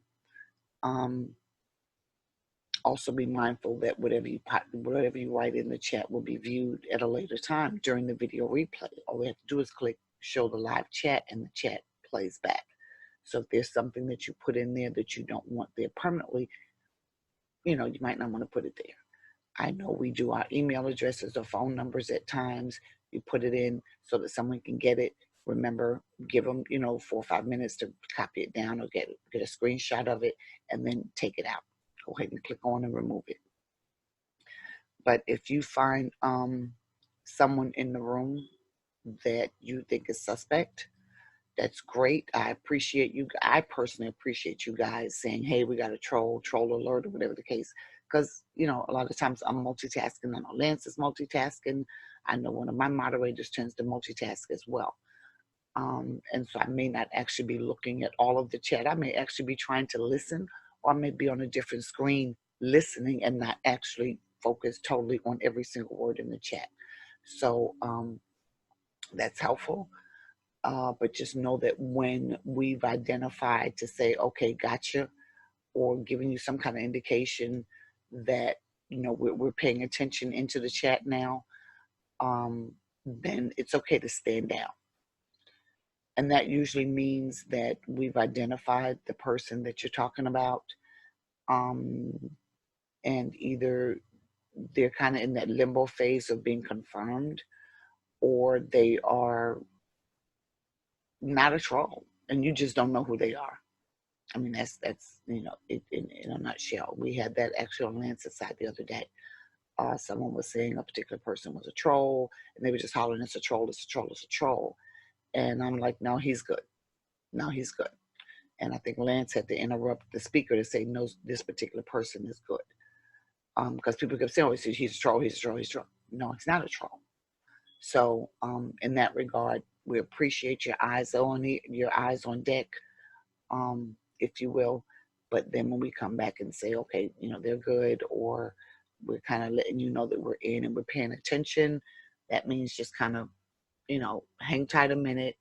Also be mindful that whatever you write in the chat will be viewed at a later time during the video replay. All we have to do is click show the live chat, and the chat plays back. So if there's something that you put in there that you don't want there permanently, you might not want to put it there. I know we do our email addresses or phone numbers at times. You put it in so that someone can get it. Remember, give them 4 or 5 minutes to copy it down, or get a screenshot of it, and then take it out. Go ahead and click on and remove it. But if you find someone in the room that you think is suspect, that's great. I appreciate you. I personally appreciate you guys saying, hey, we got a troll alert, or whatever the case. Because, a lot of times I'm multitasking. I know Lance is multitasking. I know one of my moderators tends to multitask as well. And so I may not actually be looking at all of the chat. I may actually be trying to listen, or I may be on a different screen listening and not actually focus totally on every single word in the chat. So that's helpful. But just know that when we've identified to say, okay, gotcha, or giving you some kind of indication that, we're paying attention into the chat now, then it's okay to stand down. And that usually means that we've identified the person that you're talking about, and either they're kind of in that limbo phase of being confirmed, or they are not a troll and you just don't know who they are. I mean, that's in a nutshell. We had that actually on Lance's side the other day. Someone was saying a particular person was a troll, and they were just hollering, it's a troll, it's a troll, it's a troll. And I'm like, no, he's good. No, he's good. And I think Lance had to interrupt the speaker to say, no, this particular person is good. Because people kept saying, oh, he's a troll, he's a troll, he's a troll. No, he's not a troll. So in that regard, we appreciate your eyes on deck, if you will. But then when we come back and say, okay, they're good, or we're kind of letting you know that we're in and we're paying attention, that means just kind of, hang tight a minute.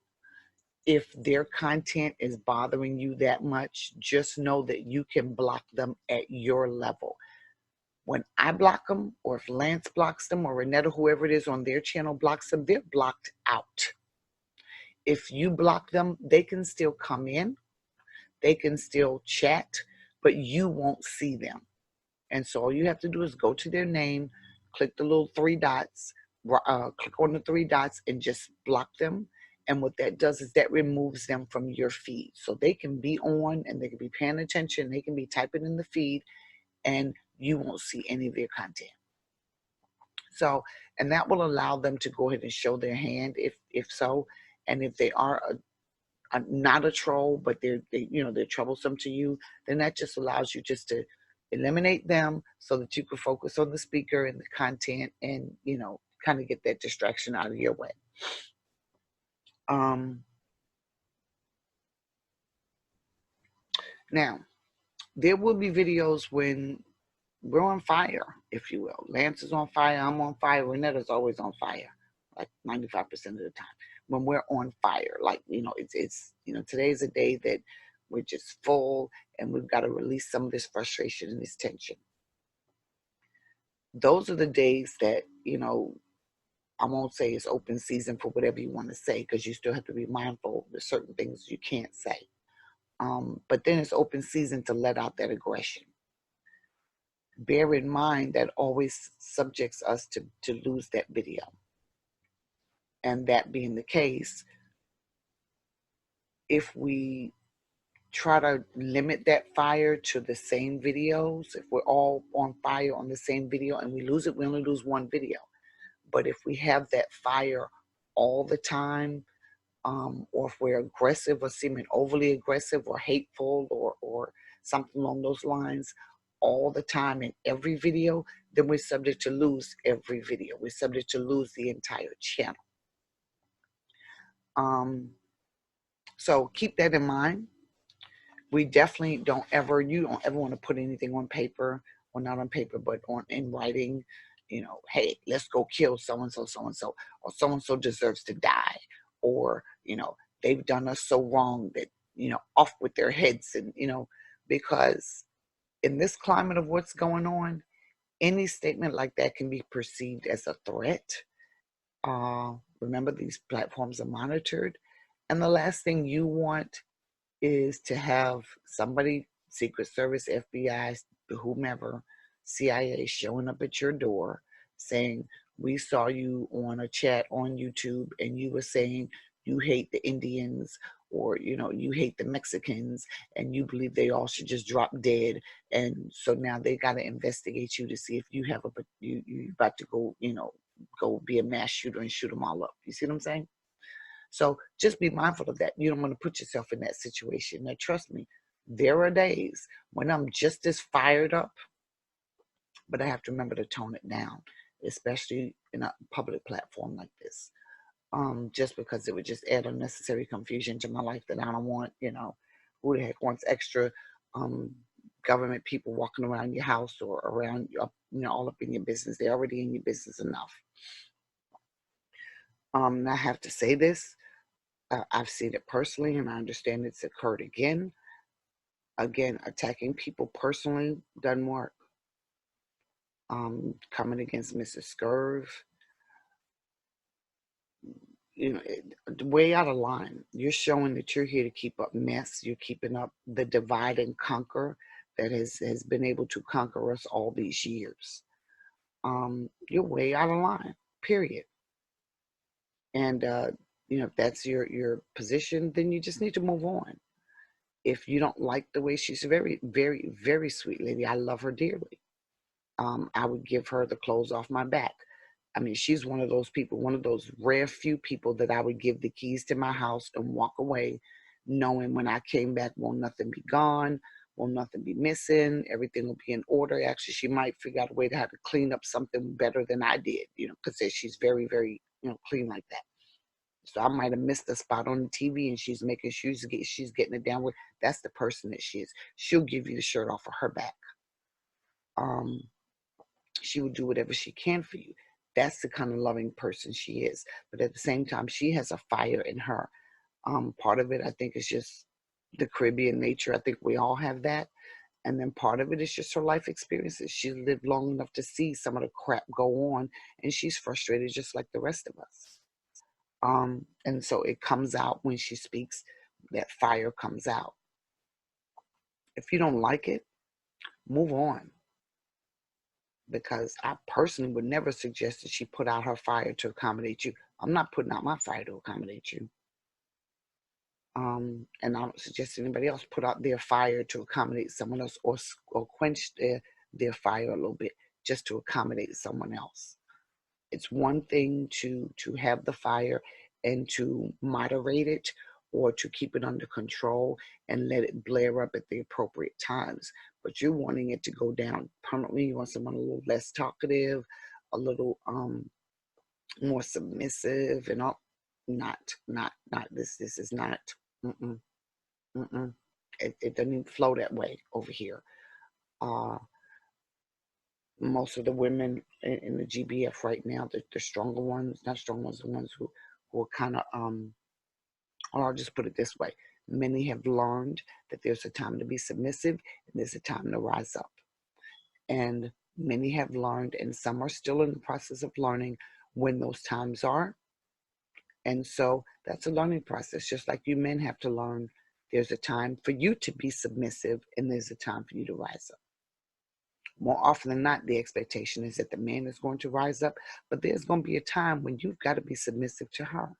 If their content is bothering you that much, just know that you can block them at your level. When I block them, or if Lance blocks them, or Renetta, whoever it is on their channel blocks them, they're blocked out. If you block them, they can still come in, they can still chat, but you won't see them. And so all you have to do is go to their name, click the little three dots, click on the three dots and just block them. And what that does is that removes them from your feed. So they can be on and they can be paying attention. They can be typing in the feed and you won't see any of their content. So, and that will allow them to go ahead and show their hand if so. And if they are not a troll, but they're troublesome to you, then that just allows you just to eliminate them so that you can focus on the speaker and the content and kind of get that distraction out of your way. Now there will be videos when we're on fire, if you will. Lance is on fire, I'm on fire, Renetta's always on fire, like 95% of the time. When we're on fire, like it's today's a day that we're just full and we've got to release some of this frustration and this tension. Those are the days that I won't say it's open season for whatever you want to say, because you still have to be mindful of certain things you can't say. But then it's open season to let out that aggression. Bear in mind that always subjects us to lose that video. And that being the case, if we try to limit that fire to the same videos, if we're all on fire on the same video and we lose it, we only lose one video. But if we have that fire all the time, or if we're aggressive or seeming overly aggressive or hateful or something along those lines all the time in every video, then we're subject to lose every video. We're subject to lose the entire channel. So keep that in mind. We definitely you don't ever want to put anything on paper, or not on paper, but in writing, hey, let's go kill so-and-so, so-and-so, or so-and-so deserves to die, or, they've done us so wrong that, off with their heads. And, because in this climate of what's going on, any statement like that can be perceived as a threat. Remember, these platforms are monitored. And the last thing you want is to have somebody, Secret Service, FBI, whomever, CIA, showing up at your door saying, we saw you on a chat on YouTube and you were saying you hate the Indians, or you hate the Mexicans and you believe they all should just drop dead, and so now they got to investigate you to see if you have you about to go be a mass shooter and shoot them all up. You see what I'm saying? So just be mindful of that. You don't want to put yourself in that situation. Now, trust me, there are days when I'm just as fired up, but I have to remember to tone it down, especially in a public platform like this. Just because it would just add unnecessary confusion to my life that I don't want. Who the heck wants extra government people walking around your house or around all up in your business? They're already in your business enough. I have to say this. I've seen it personally, and I understand it's occurred again. Again, attacking people personally doesn't work. Coming against Mrs. Scurv, way out of line. You're showing that you're here to keep up mess. You're keeping up the divide and conquer that has been able to conquer us all these years. You're way out of line, period. And if that's your position, then you just need to move on. If you don't like the way she's very, very, very sweet lady, I love her dearly. I would give her the clothes off my back. I mean, she's one of those people, one of those rare few people that I would give the keys to my house and walk away knowing when I came back, won't nothing be gone, won't nothing be missing, everything will be in order. Actually, she might figure out a way to have to clean up something better than I did, because she's very, very, clean like that. So I might have missed a spot on the TV and she's making sure she's getting it down with. That's the person that she is. She'll give you the shirt off of her back. She will do whatever she can for you. That's the kind of loving person she is. But at the same time, she has a fire in her. Part of it, I think, is just the Caribbean nature. I think we all have that. And then part of it is just her life experiences. She lived long enough to see some of the crap go on, and she's frustrated just like the rest of us. And so it comes out when she speaks, that fire comes out. If you don't like it, move on. Because I personally would never suggest that she put out her fire to accommodate you. I'm not putting out my fire to accommodate you. And I don't suggest anybody else put out their fire to accommodate someone else, or quench their fire a little bit just to accommodate someone else. It's one thing to have the fire and to moderate it, or to keep it under control and let it blare up at the appropriate times. But you're wanting it to go down permanently. You want someone a little less talkative, a little more submissive, and all. Not this. This is not. Mm-mm, mm-mm. It doesn't even flow that way over here. Uh, Most of the women in the GBF right now, the stronger ones, not strong ones, the ones who are kind of, or I'll just put it this way: many have learned that there's a time to be submissive and there's a time to rise up. And many have learned, and some are still in the process of learning when those times are. And so that's a learning process, just like you men have to learn. There's a time for you to be submissive, and there's a time for you to rise up. More often than not, the expectation is that the man is going to rise up, but there's going to be a time when you've got to be submissive to her.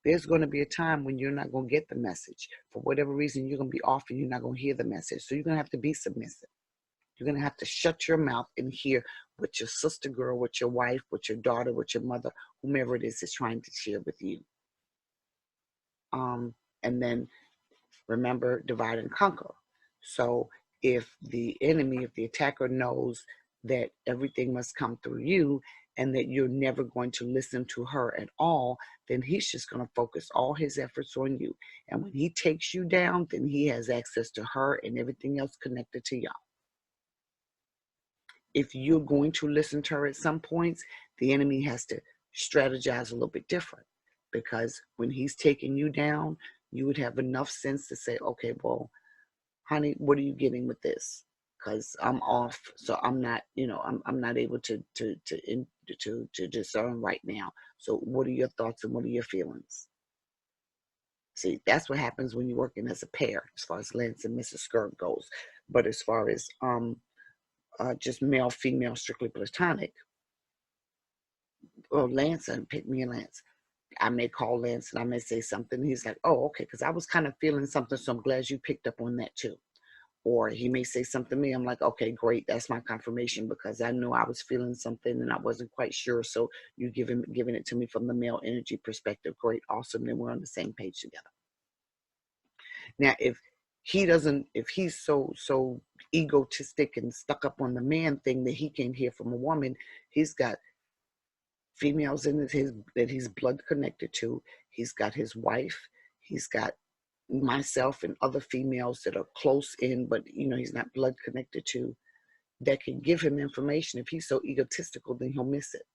There's going to be a time when you're not going to get the message. For whatever reason, you're going to be off and you're not going to hear the message. So you're going to have to be submissive. You're going to have to shut your mouth and hear what your sister girl, what your wife, what your daughter, what your mother, whomever it is trying to share with you. And then remember, divide and conquer. So if the enemy, if the attacker knows that everything must come through you and that you're never going to listen to her at all, then he's just going to focus all his efforts on you. And when he takes you down, then he has access to her and everything else connected to y'all. If you're going to listen to her at some points, the enemy has to strategize a little bit different, because when he's taking you down, you would have enough sense to say, okay, well, honey, what are you getting with this? Because I'm off, so I'm not, I'm not able to discern right now. So what are your thoughts and what are your feelings? See, that's what happens when you're working as a pair, as far as Lance and Mrs. Skirt goes. But as far as just male, female, strictly platonic, or Lance and pick me and Lance. I may call Lance and I may say something. He's like, oh, okay, because I was kind of feeling something, so I'm glad you picked up on that too. Or he may say something to me. I'm like, okay, great. That's my confirmation, because I knew I was feeling something and I wasn't quite sure. So you giving it to me from the male energy perspective. Great. Awesome. Then we're on the same page together. Now, if he's so egotistic and stuck up on the man thing that he can't hear from a woman, he's got females in his that he's blood connected to. He's got his wife. He's got myself and other females that are close in, but he's not blood connected to, that can give him information. If he's so egotistical, then he'll miss it.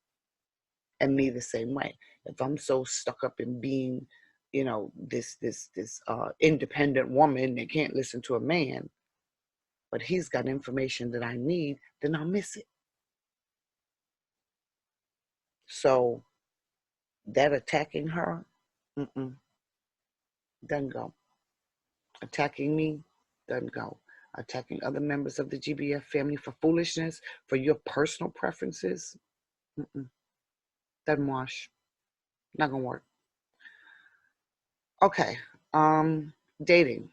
And me the same way. If I'm so stuck up in being, this independent woman that can't listen to a man, but he's got information that I need, then I'll miss it. So that attacking her, doesn't go. Attacking me, doesn't go. Attacking other members of the GBF family for foolishness, for your personal preferences, doesn't wash. Not gonna work. Okay. Dating.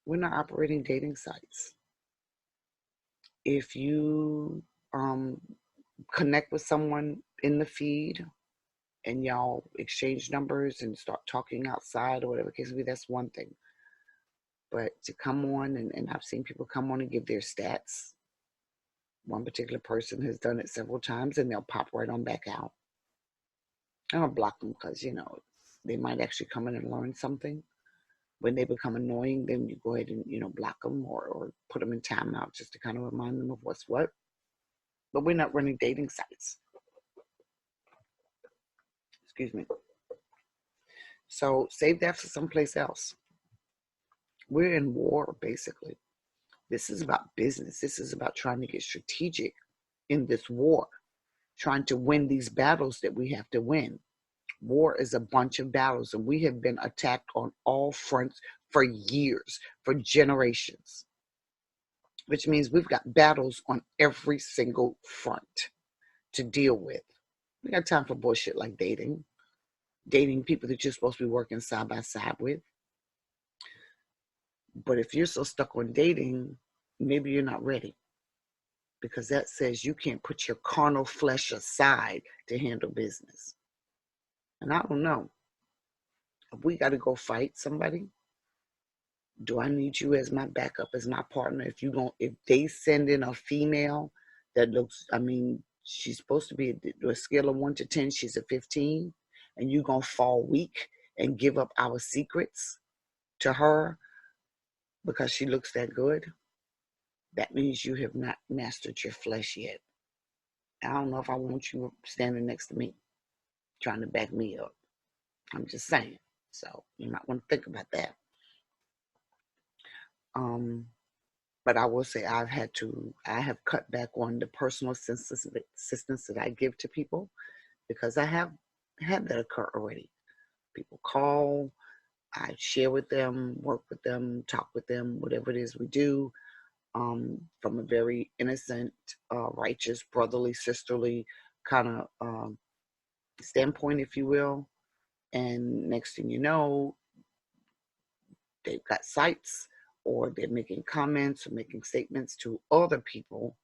We're not operating dating sites. If you connect with someone in the feed and y'all exchange numbers and start talking outside or whatever case may be, that's one thing. But to come on, and I've seen people come on and give their stats. One particular person has done it several times and they'll pop right on back out. I don't block them because, they might actually come in and learn something. When they become annoying, then you go ahead and, block them or put them in timeout just to kind of remind them of what's what. But we're not running dating sites. Excuse me. So save that for someplace else. We're in war, basically. This is about business. This is about trying to get strategic in this war, trying to win these battles that we have to win. War is a bunch of battles, and we have been attacked on all fronts for years, for generations, which means we've got battles on every single front to deal with. We got time for bullshit like dating people that you're supposed to be working side by side with. But if you're so stuck on dating, maybe you're not ready, because that says you can't put your carnal flesh aside to handle business. And I don't know. If we got to go fight somebody, do I need you as my backup, as my partner? If they send in a female that looks, I mean, she's supposed to be a scale of 1 to 10, she's a 15, and you gonna fall weak and give up our secrets to her because she looks that good? That means you have not mastered your flesh yet. I don't know if I want you standing next to me trying to back me up. I'm just saying. So you might want to think about that. But I will say I have cut back on the personal assistance that I give to people, because I have had that occur already. People call, I share with them, work with them, talk with them, whatever it is we do, from a very innocent, righteous, brotherly, sisterly kind of standpoint, if you will. And next thing you know, they've got sites, or they're making comments or making statements to other people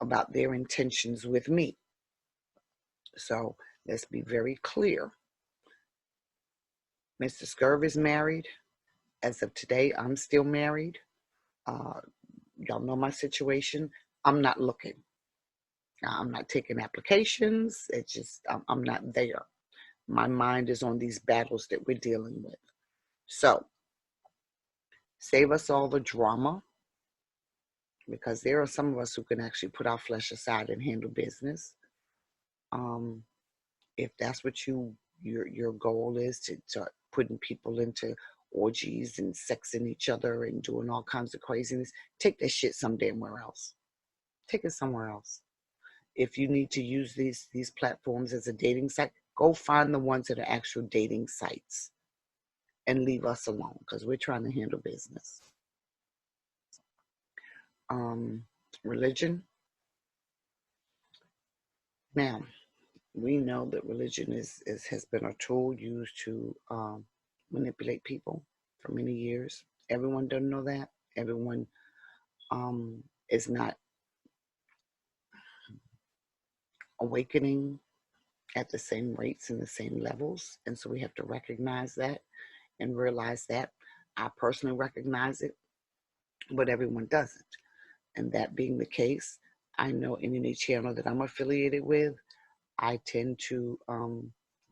about their intentions with me. So let's be very clear. Mr. Scurv is married. As of today, I'm still married. Y'all know my situation. I'm not looking. I'm not taking applications. It's just, I'm not there. My mind is on these battles that we're dealing with. So save us all the drama, because there are some of us who can actually put our flesh aside and handle business. If that's what your goal is, to start putting people into orgies and sexing each other and doing all kinds of craziness, take that shit some damn where else. Take it somewhere else. If you need to use these platforms as a dating site, go find the ones that are actual dating sites and leave us alone, because we're trying to handle business. Religion. Now, we know that religion has been a tool used to manipulate people for many years. Everyone doesn't know that. Everyone is not awakening at the same rates and the same levels. And so we have to recognize that and realize that. I personally recognize it, but everyone doesn't. And that being the case, I know in any channel that I'm affiliated with, I tend to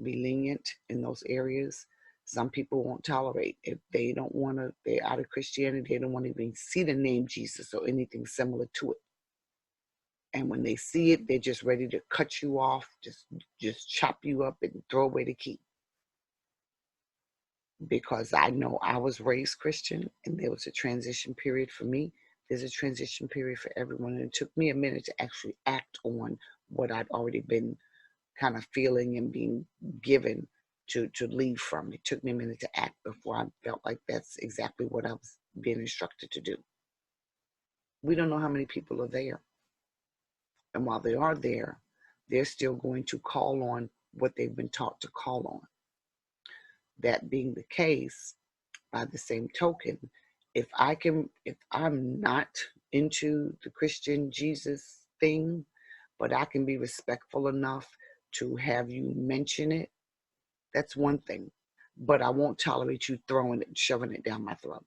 be lenient in those areas. Some people won't tolerate. If they don't want to, they're out of Christianity, they don't want to even see the name Jesus or anything similar to it. And when they see it, they're just ready to cut you off, just chop you up and throw away the key. Because I know I was raised Christian, and there was a transition period for me. There's a transition period for everyone. And it took me a minute to actually act on what I'd already been kind of feeling and being given to leave from. It took me a minute to act before I felt like that's exactly what I was being instructed to do. We don't know how many people are there. And while they are there, they're still going to call on what they've been taught to call on. That being the case, by the same token, if I'm not into the Christian Jesus thing, but I can be respectful enough to have you mention it, that's one thing. But I won't tolerate you throwing it, shoving it down my throat.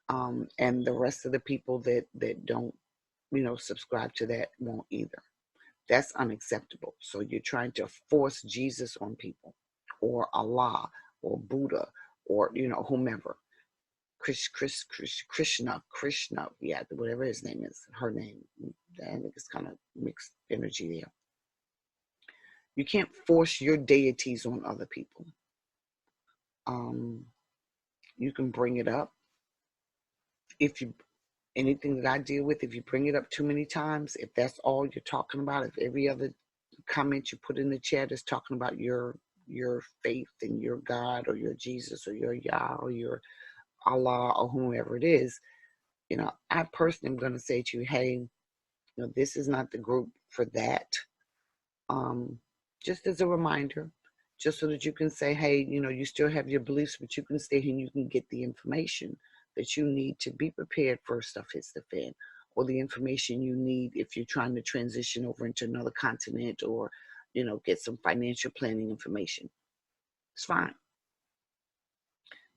And the rest of the people that don't, subscribe to that won't either. That's unacceptable. So you're trying to force Jesus on people, or Allah, or Buddha, or whomever. Krishna, yeah, whatever his name is, her name. I think it's kind of mixed energy there. You can't force your deities on other people. You can bring it up. if you anything that I deal with, if you bring it up too many times, if that's all you're talking about, if every other comment you put in the chat is talking about your faith and your God or your Jesus or your Yah or your Allah or whomever it is, I personally am going to say to you, hey, this is not the group for that. Just as a reminder, just so that you can say, hey, you still have your beliefs, but you can stay here and you can get the information that you need to be prepared for stuff hits the fan, or the information you need if you're trying to transition over into another continent, or, get some financial planning information. It's fine.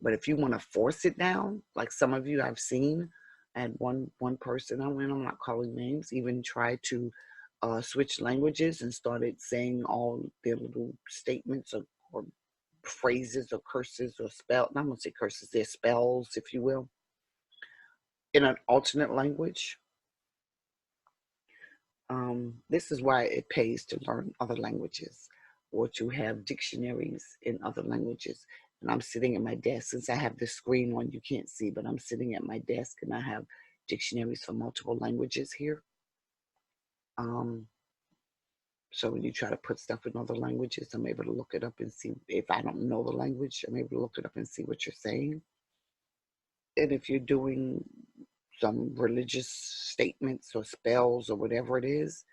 But if you want to force it down, like some of you I've seen, and one person I'm not calling names, even tried to switch languages and started saying all their little statements or phrases or curses or spells. I'm going to say curses, they're spells, if you will, in an alternate language. This is why it pays to learn other languages or to have dictionaries in other languages. And I'm sitting at my desk. Since I have this screen on, you can't see, but I'm sitting at my desk and I have dictionaries for multiple languages here. So when you try to put stuff in other languages, I'm able to look it up and see. If I don't know the language, I'm able to look it up and see what you're saying. And if you're doing some religious statements or spells or whatever it is,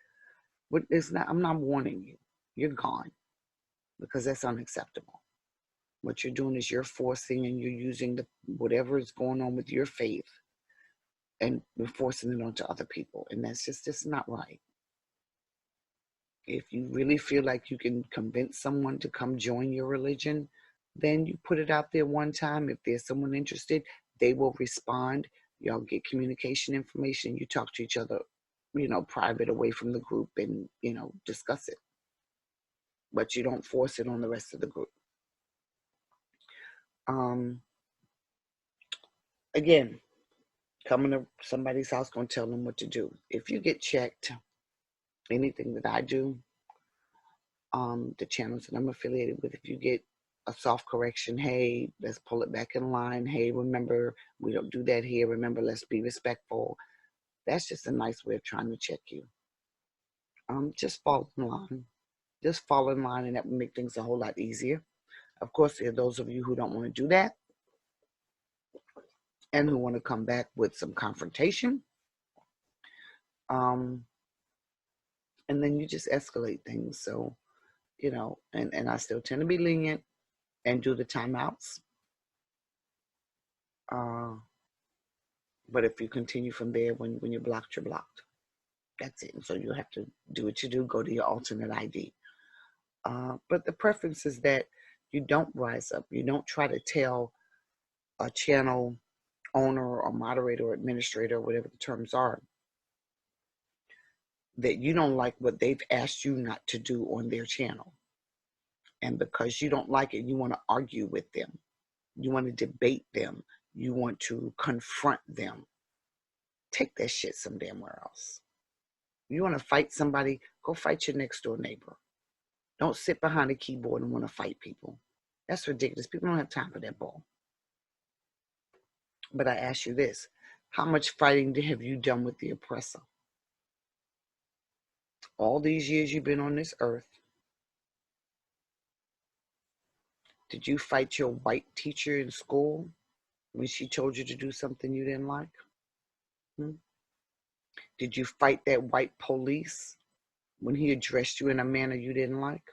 but I'm not warning you. You're gone, because that's unacceptable. What you're doing is you're forcing and you're using whatever is going on with your faith, and you're forcing it onto other people, and that's just not right. If you really feel like you can convince someone to come join your religion, then you put it out there one time. If there's someone interested, they will respond. Y'all get communication information. You talk to each other, private, away from the group, and, discuss it. But you don't force it on the rest of the group. Again, coming to somebody's house, gonna tell them what to do. If you get checked, anything that I do, the channels that I'm affiliated with, if you get a soft correction, hey, let's pull it back in line. Hey, remember, we don't do that here. Remember, let's be respectful. That's just a nice way of trying to check you. Just fall in line. Just fall in line, and that will make things a whole lot easier. Of course, there are those of you who don't want to do that and who want to come back with some confrontation. And then you just escalate things. So, and I still tend to be lenient and do the timeouts. But if you continue from there, when you're blocked, you're blocked. That's it. And so you'll have to do what you do, go to your alternate ID. But the preference is that you don't rise up. You don't try to tell a channel owner or moderator or administrator, whatever the terms are, that you don't like what they've asked you not to do on their channel. And because you don't like it, you want to argue with them. You want to debate them. You want to confront them. Take that shit some damn where else. You want to fight somebody, go fight your next door neighbor. Don't sit behind a keyboard and want to fight people. That's ridiculous. People don't have time for that bull. But I ask you this, how much fighting have you done with the oppressor? All these years you've been on this earth, did you fight your white teacher in school when she told you to do something you didn't like? Did you fight that white police when he addressed you in a manner you didn't like?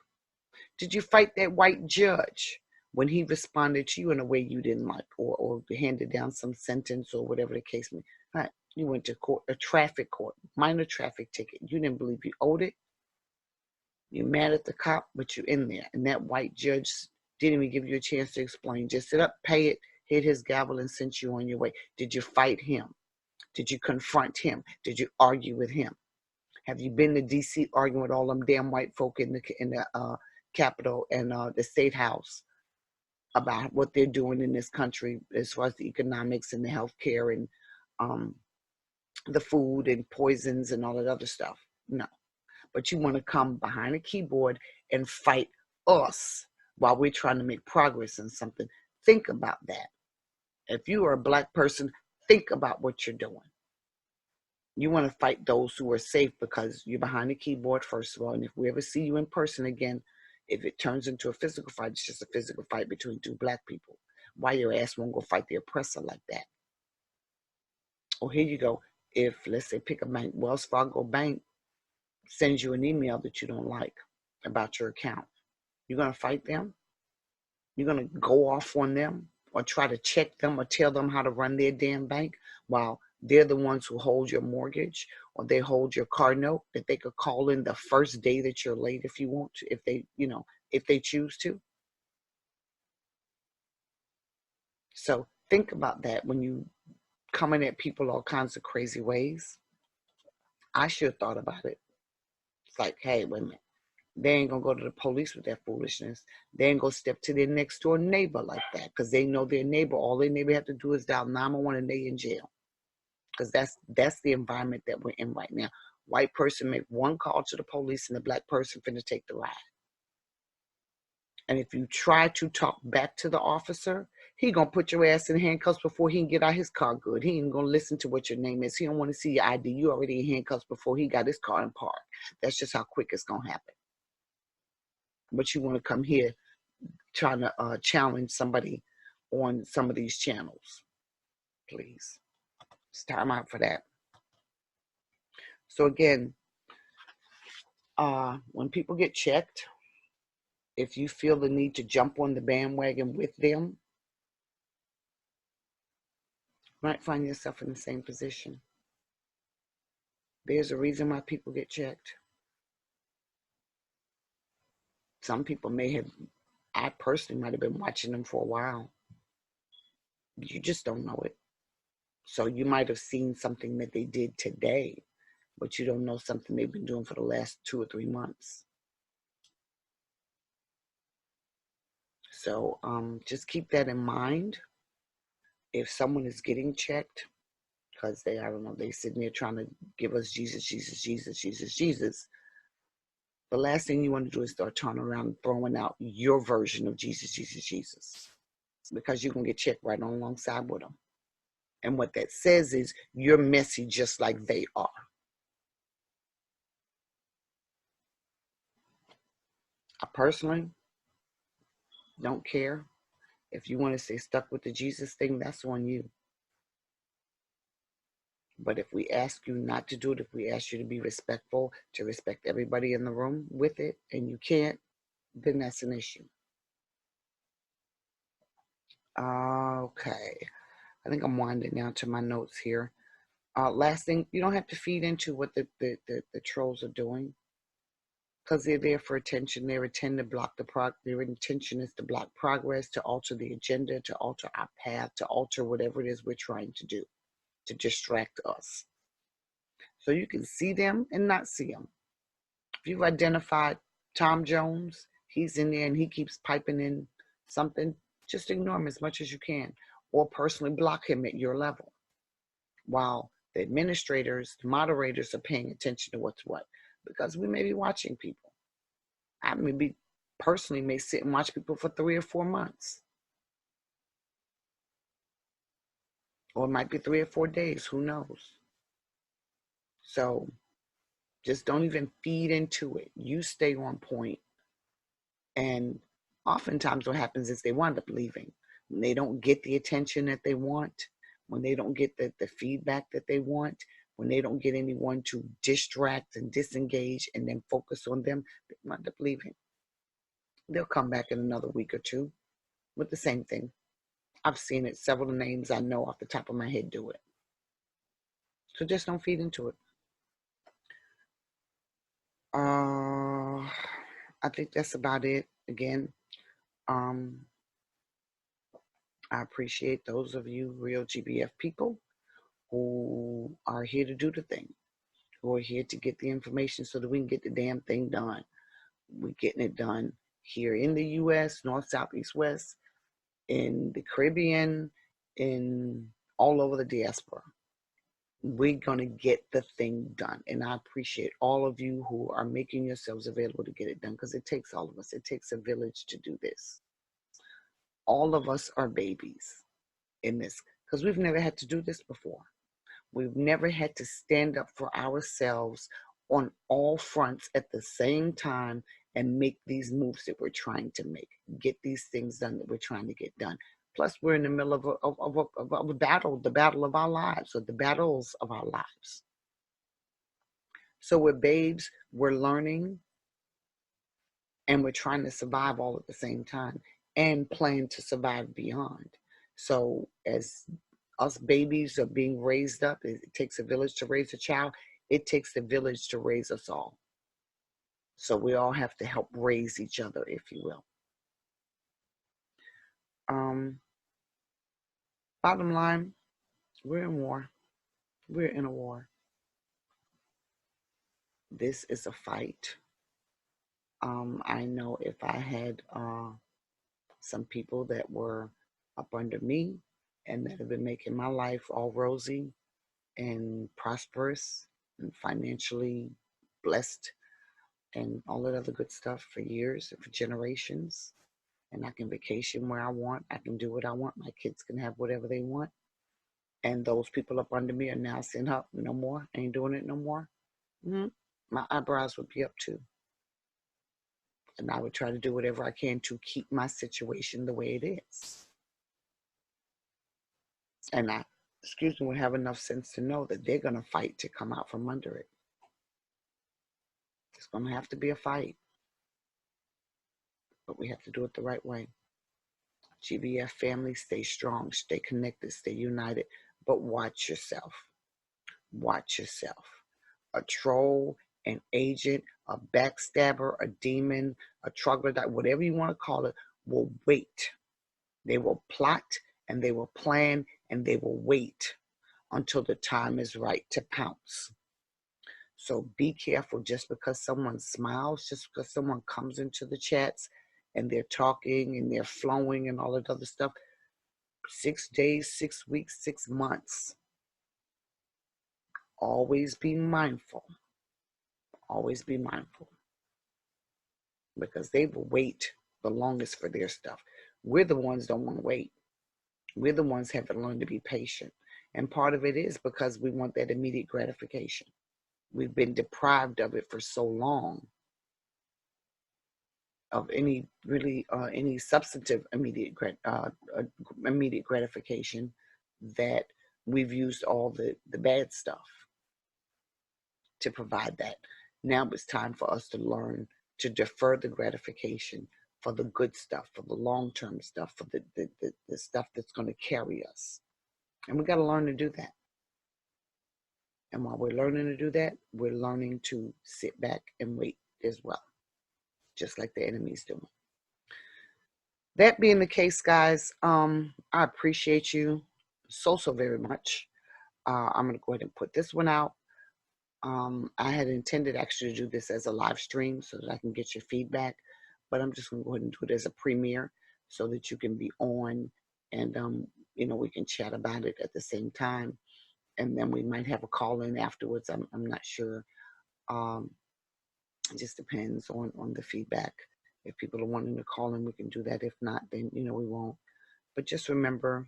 Did you fight that white judge when he responded to you in a way you didn't like, or handed down some sentence or whatever the case may be? Right. You went to court, a traffic court, minor traffic ticket. You didn't believe you owed it. You're mad at the cop, but you're in there. And that white judge didn't even give you a chance to explain. Just sit up, pay it, hit his gavel, and sent you on your way. Did you fight him? Did you confront him? Did you argue with him? Have you been to D.C. arguing with all them damn white folk in the Capitol and the State House about what they're doing in this country as far as the economics and the healthcare and the food and poisons and all that other stuff? No. But you want to come behind a keyboard and fight us while we're trying to make progress in something. Think about that. If you are a black person, think about what you're doing. You want to fight those who are safe because you're behind the keyboard, first of all. And if we ever see you in person again, if it turns into a physical fight, it's just a physical fight between two black people. Why your ass won't go fight the oppressor like that? Or here you go. If, let's say, pick a bank, Wells Fargo Bank sends you an email that you don't like about your account, you're going to fight them? You're going to go off on them or try to check them or tell them how to run their damn bank while they're the ones who hold your mortgage or they hold your car note that they could call in the first day that you're late if you want to, if they choose to. So think about that when you coming at people all kinds of crazy ways. I should have thought about it. It's like, hey, wait a minute. They ain't gonna go to the police with that foolishness. They ain't gonna step to their next door neighbor like that because they know their neighbor. All their neighbor have to do is dial 911 and they in jail. Because that's the environment that we're in right now. White person make one call to the police and the black person finna take the ride. And if you try to talk back to the officer, he gonna put your ass in handcuffs before he can get out his car good. He ain't gonna listen to what your name is. He don't want to see your ID. You already in handcuffs before he got his car in park. That's just how quick it's gonna happen. But you want to come here trying to challenge somebody on some of these channels. Please. It's time out for that. So again, when people get checked, if you feel the need to jump on the bandwagon with them, you might find yourself in the same position. There's a reason why people get checked. Some people I personally might have been watching them for a while. You just don't know it. So you might have seen something that they did today, but you don't know something they've been doing for the last 2 or 3 months. So just keep that in mind. If someone is getting checked, because they sitting there trying to give us Jesus, Jesus, Jesus, Jesus, Jesus, the last thing you want to do is start turning around and throwing out your version of Jesus, Jesus, Jesus, because you're going to get checked right on alongside with them. And what that says is you're messy just like they are. I personally don't care. If you want to stay stuck with the Jesus thing, that's on you. But if we ask you not to do it, if we ask you to be respectful, to respect everybody in the room with it, and you can't, then that's an issue. Okay. I think I'm winding down to my notes here. Last thing, you don't have to feed into what the trolls are doing because they're there for attention. Their intent to block their intention is to block progress, to alter the agenda, to alter our path, to alter whatever it is we're trying to do, to distract us. So you can see them and not see them. If you've identified Tom Jones, he's in there and he keeps piping in something, just ignore him as much as you can, or personally block him at your level. While the administrators, the moderators are paying attention to what's what, because we may be watching people. I personally may sit and watch people for 3 or 4 months. Or it might be 3 or 4 days, who knows? So just don't even feed into it. You stay on point. And oftentimes what happens is they wind up leaving. When they don't get the attention that they want, when they don't get the feedback that they want, when they don't get anyone to distract and disengage and then focus on them, they wind up leaving. They'll come back in another week or two with the same thing. I've seen it. Several names I know off the top of my head do it. So just don't feed into it. I think that's about it. Again, I appreciate those of you real GBF people who are here to do the thing, who are here to get the information so that we can get the damn thing done. We're getting it done here in the U.S., North, South, East, West, in the Caribbean, in all over the diaspora. We're going to get the thing done. And I appreciate all of you who are making yourselves available to get it done, because it takes all of us. It takes a village to do this. All of us are babies in this. because we've never had to do this before. We've never had to stand up for ourselves on all fronts at the same time and make these moves that we're trying to make, get these things done that we're trying to get done. Plus, we're in the middle of a battle, the battle of our lives, or the battles of our lives. So we're babes, we're learning, and we're trying to survive all at the same time and plan to survive beyond. So as us babies are being raised up, it takes a village to raise a child. It takes the village to raise us all. So we all have to help raise each other, if you will. Bottom line, we're in war. We're in a war. This is a fight. I know if I had some people that were up under me and that have been making my life all rosy and prosperous and financially blessed and all that other good stuff for years and for generations. And I can vacation where I want. I can do what I want. My kids can have whatever they want. And those people up under me are now saying, "Up, no more. Ain't doing it no more." Mm-hmm. My eyebrows would be up too. And I would try to do whatever I can to keep my situation the way it is. And I, excuse me, would have enough sense to know that they're going to fight to come out from under it. It's going to have to be a fight, but we have to do it the right way. GBF family, stay strong, stay connected, stay united, but watch yourself. Watch yourself. A troll, an agent, a backstabber, a demon, a troglodyte, whatever you want to call it, will wait. They will plot and they will plan and they will wait until the time is right to pounce. So be careful. Just because someone smiles, just because someone comes into the chats and they're talking and they're flowing and all that other stuff, 6 days, 6 weeks, 6 months. Always be mindful. Always be mindful. Because they will wait the longest for their stuff. We're the ones don't want to wait. We're the ones haven't learned to be patient. And part of it is because we want that immediate gratification. We've been deprived of it for so long, of any really any substantive immediate gratification, that we've used all the bad stuff to provide that. Now it's time for us to learn to defer the gratification for the good stuff, for the long-term stuff, for the stuff that's going to carry us. And we got to learn to do that. And while we're learning to do that, we're learning to sit back and wait as well, just like the enemy's doing. That being the case, guys, I appreciate you so very much. I'm going to go ahead and put this one out. I had intended actually to do this as a live stream so that I can get your feedback, but I'm just going to go ahead and do it as a premiere so that you can be on and, we can chat about it at the same time. And then we might have a call in afterwards. I'm not sure. It just depends on the feedback. If people are wanting to call in, we can do that. If not, then, we won't. But just remember,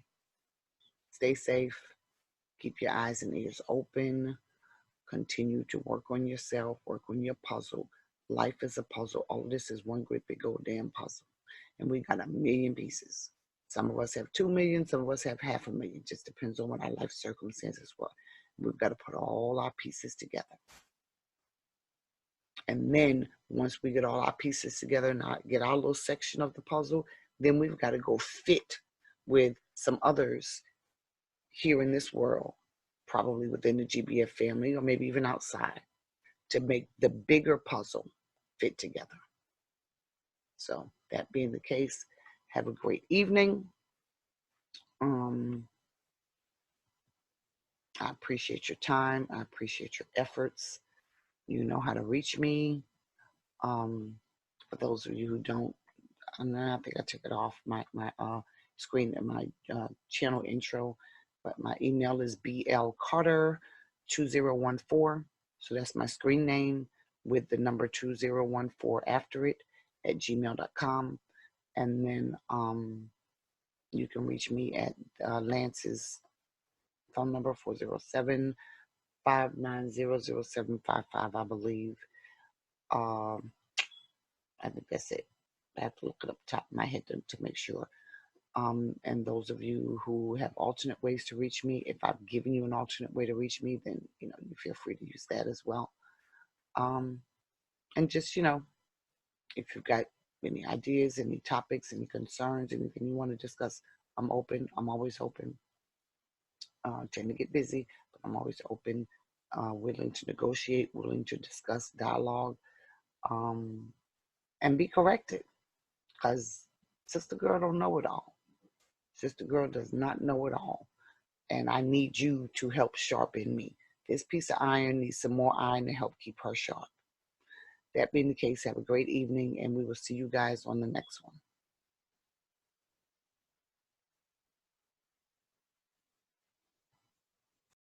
stay safe, keep your eyes and ears open, continue to work on yourself, work on your puzzle. Life is a puzzle. All of this is one great big old damn puzzle. And we got 1,000,000 pieces. Some of us have 2,000,000, some of us have 500,000. Just depends on what our life circumstances were. We've got to put all our pieces together. And then once we get all our pieces together and get our little section of the puzzle, then we've got to go fit with some others here in this world, probably within the GBF family or maybe even outside, to make the bigger puzzle fit together. So that being the case, have a great evening. I appreciate your time. I appreciate your efforts. You know how to reach me. For those of you who don't, I think I took it off my screen and my channel intro, but my email is blcarter2014. So that's my screen name with the number 2014 after it at gmail.com. And then you can reach me at Lance's phone number 407-590-0755, I believe. Um, I think that's it. I have to look it up top of my head to make sure. And those of you who have alternate ways to reach me, if I've given you an alternate way to reach me, then you feel free to use that as well. Um, and just if you've got any ideas, any topics, any concerns, anything you want to discuss, I'm open. I'm always open. Tend to get busy, but I'm always open, willing to negotiate, willing to discuss, dialogue, um, and be corrected. Because Sister Girl don't know it all. Sister Girl does not know it all. And I need you to help sharpen me. This piece of iron needs some more iron to help keep her sharp. That being the case, have a great evening, and we will see you guys on the next one.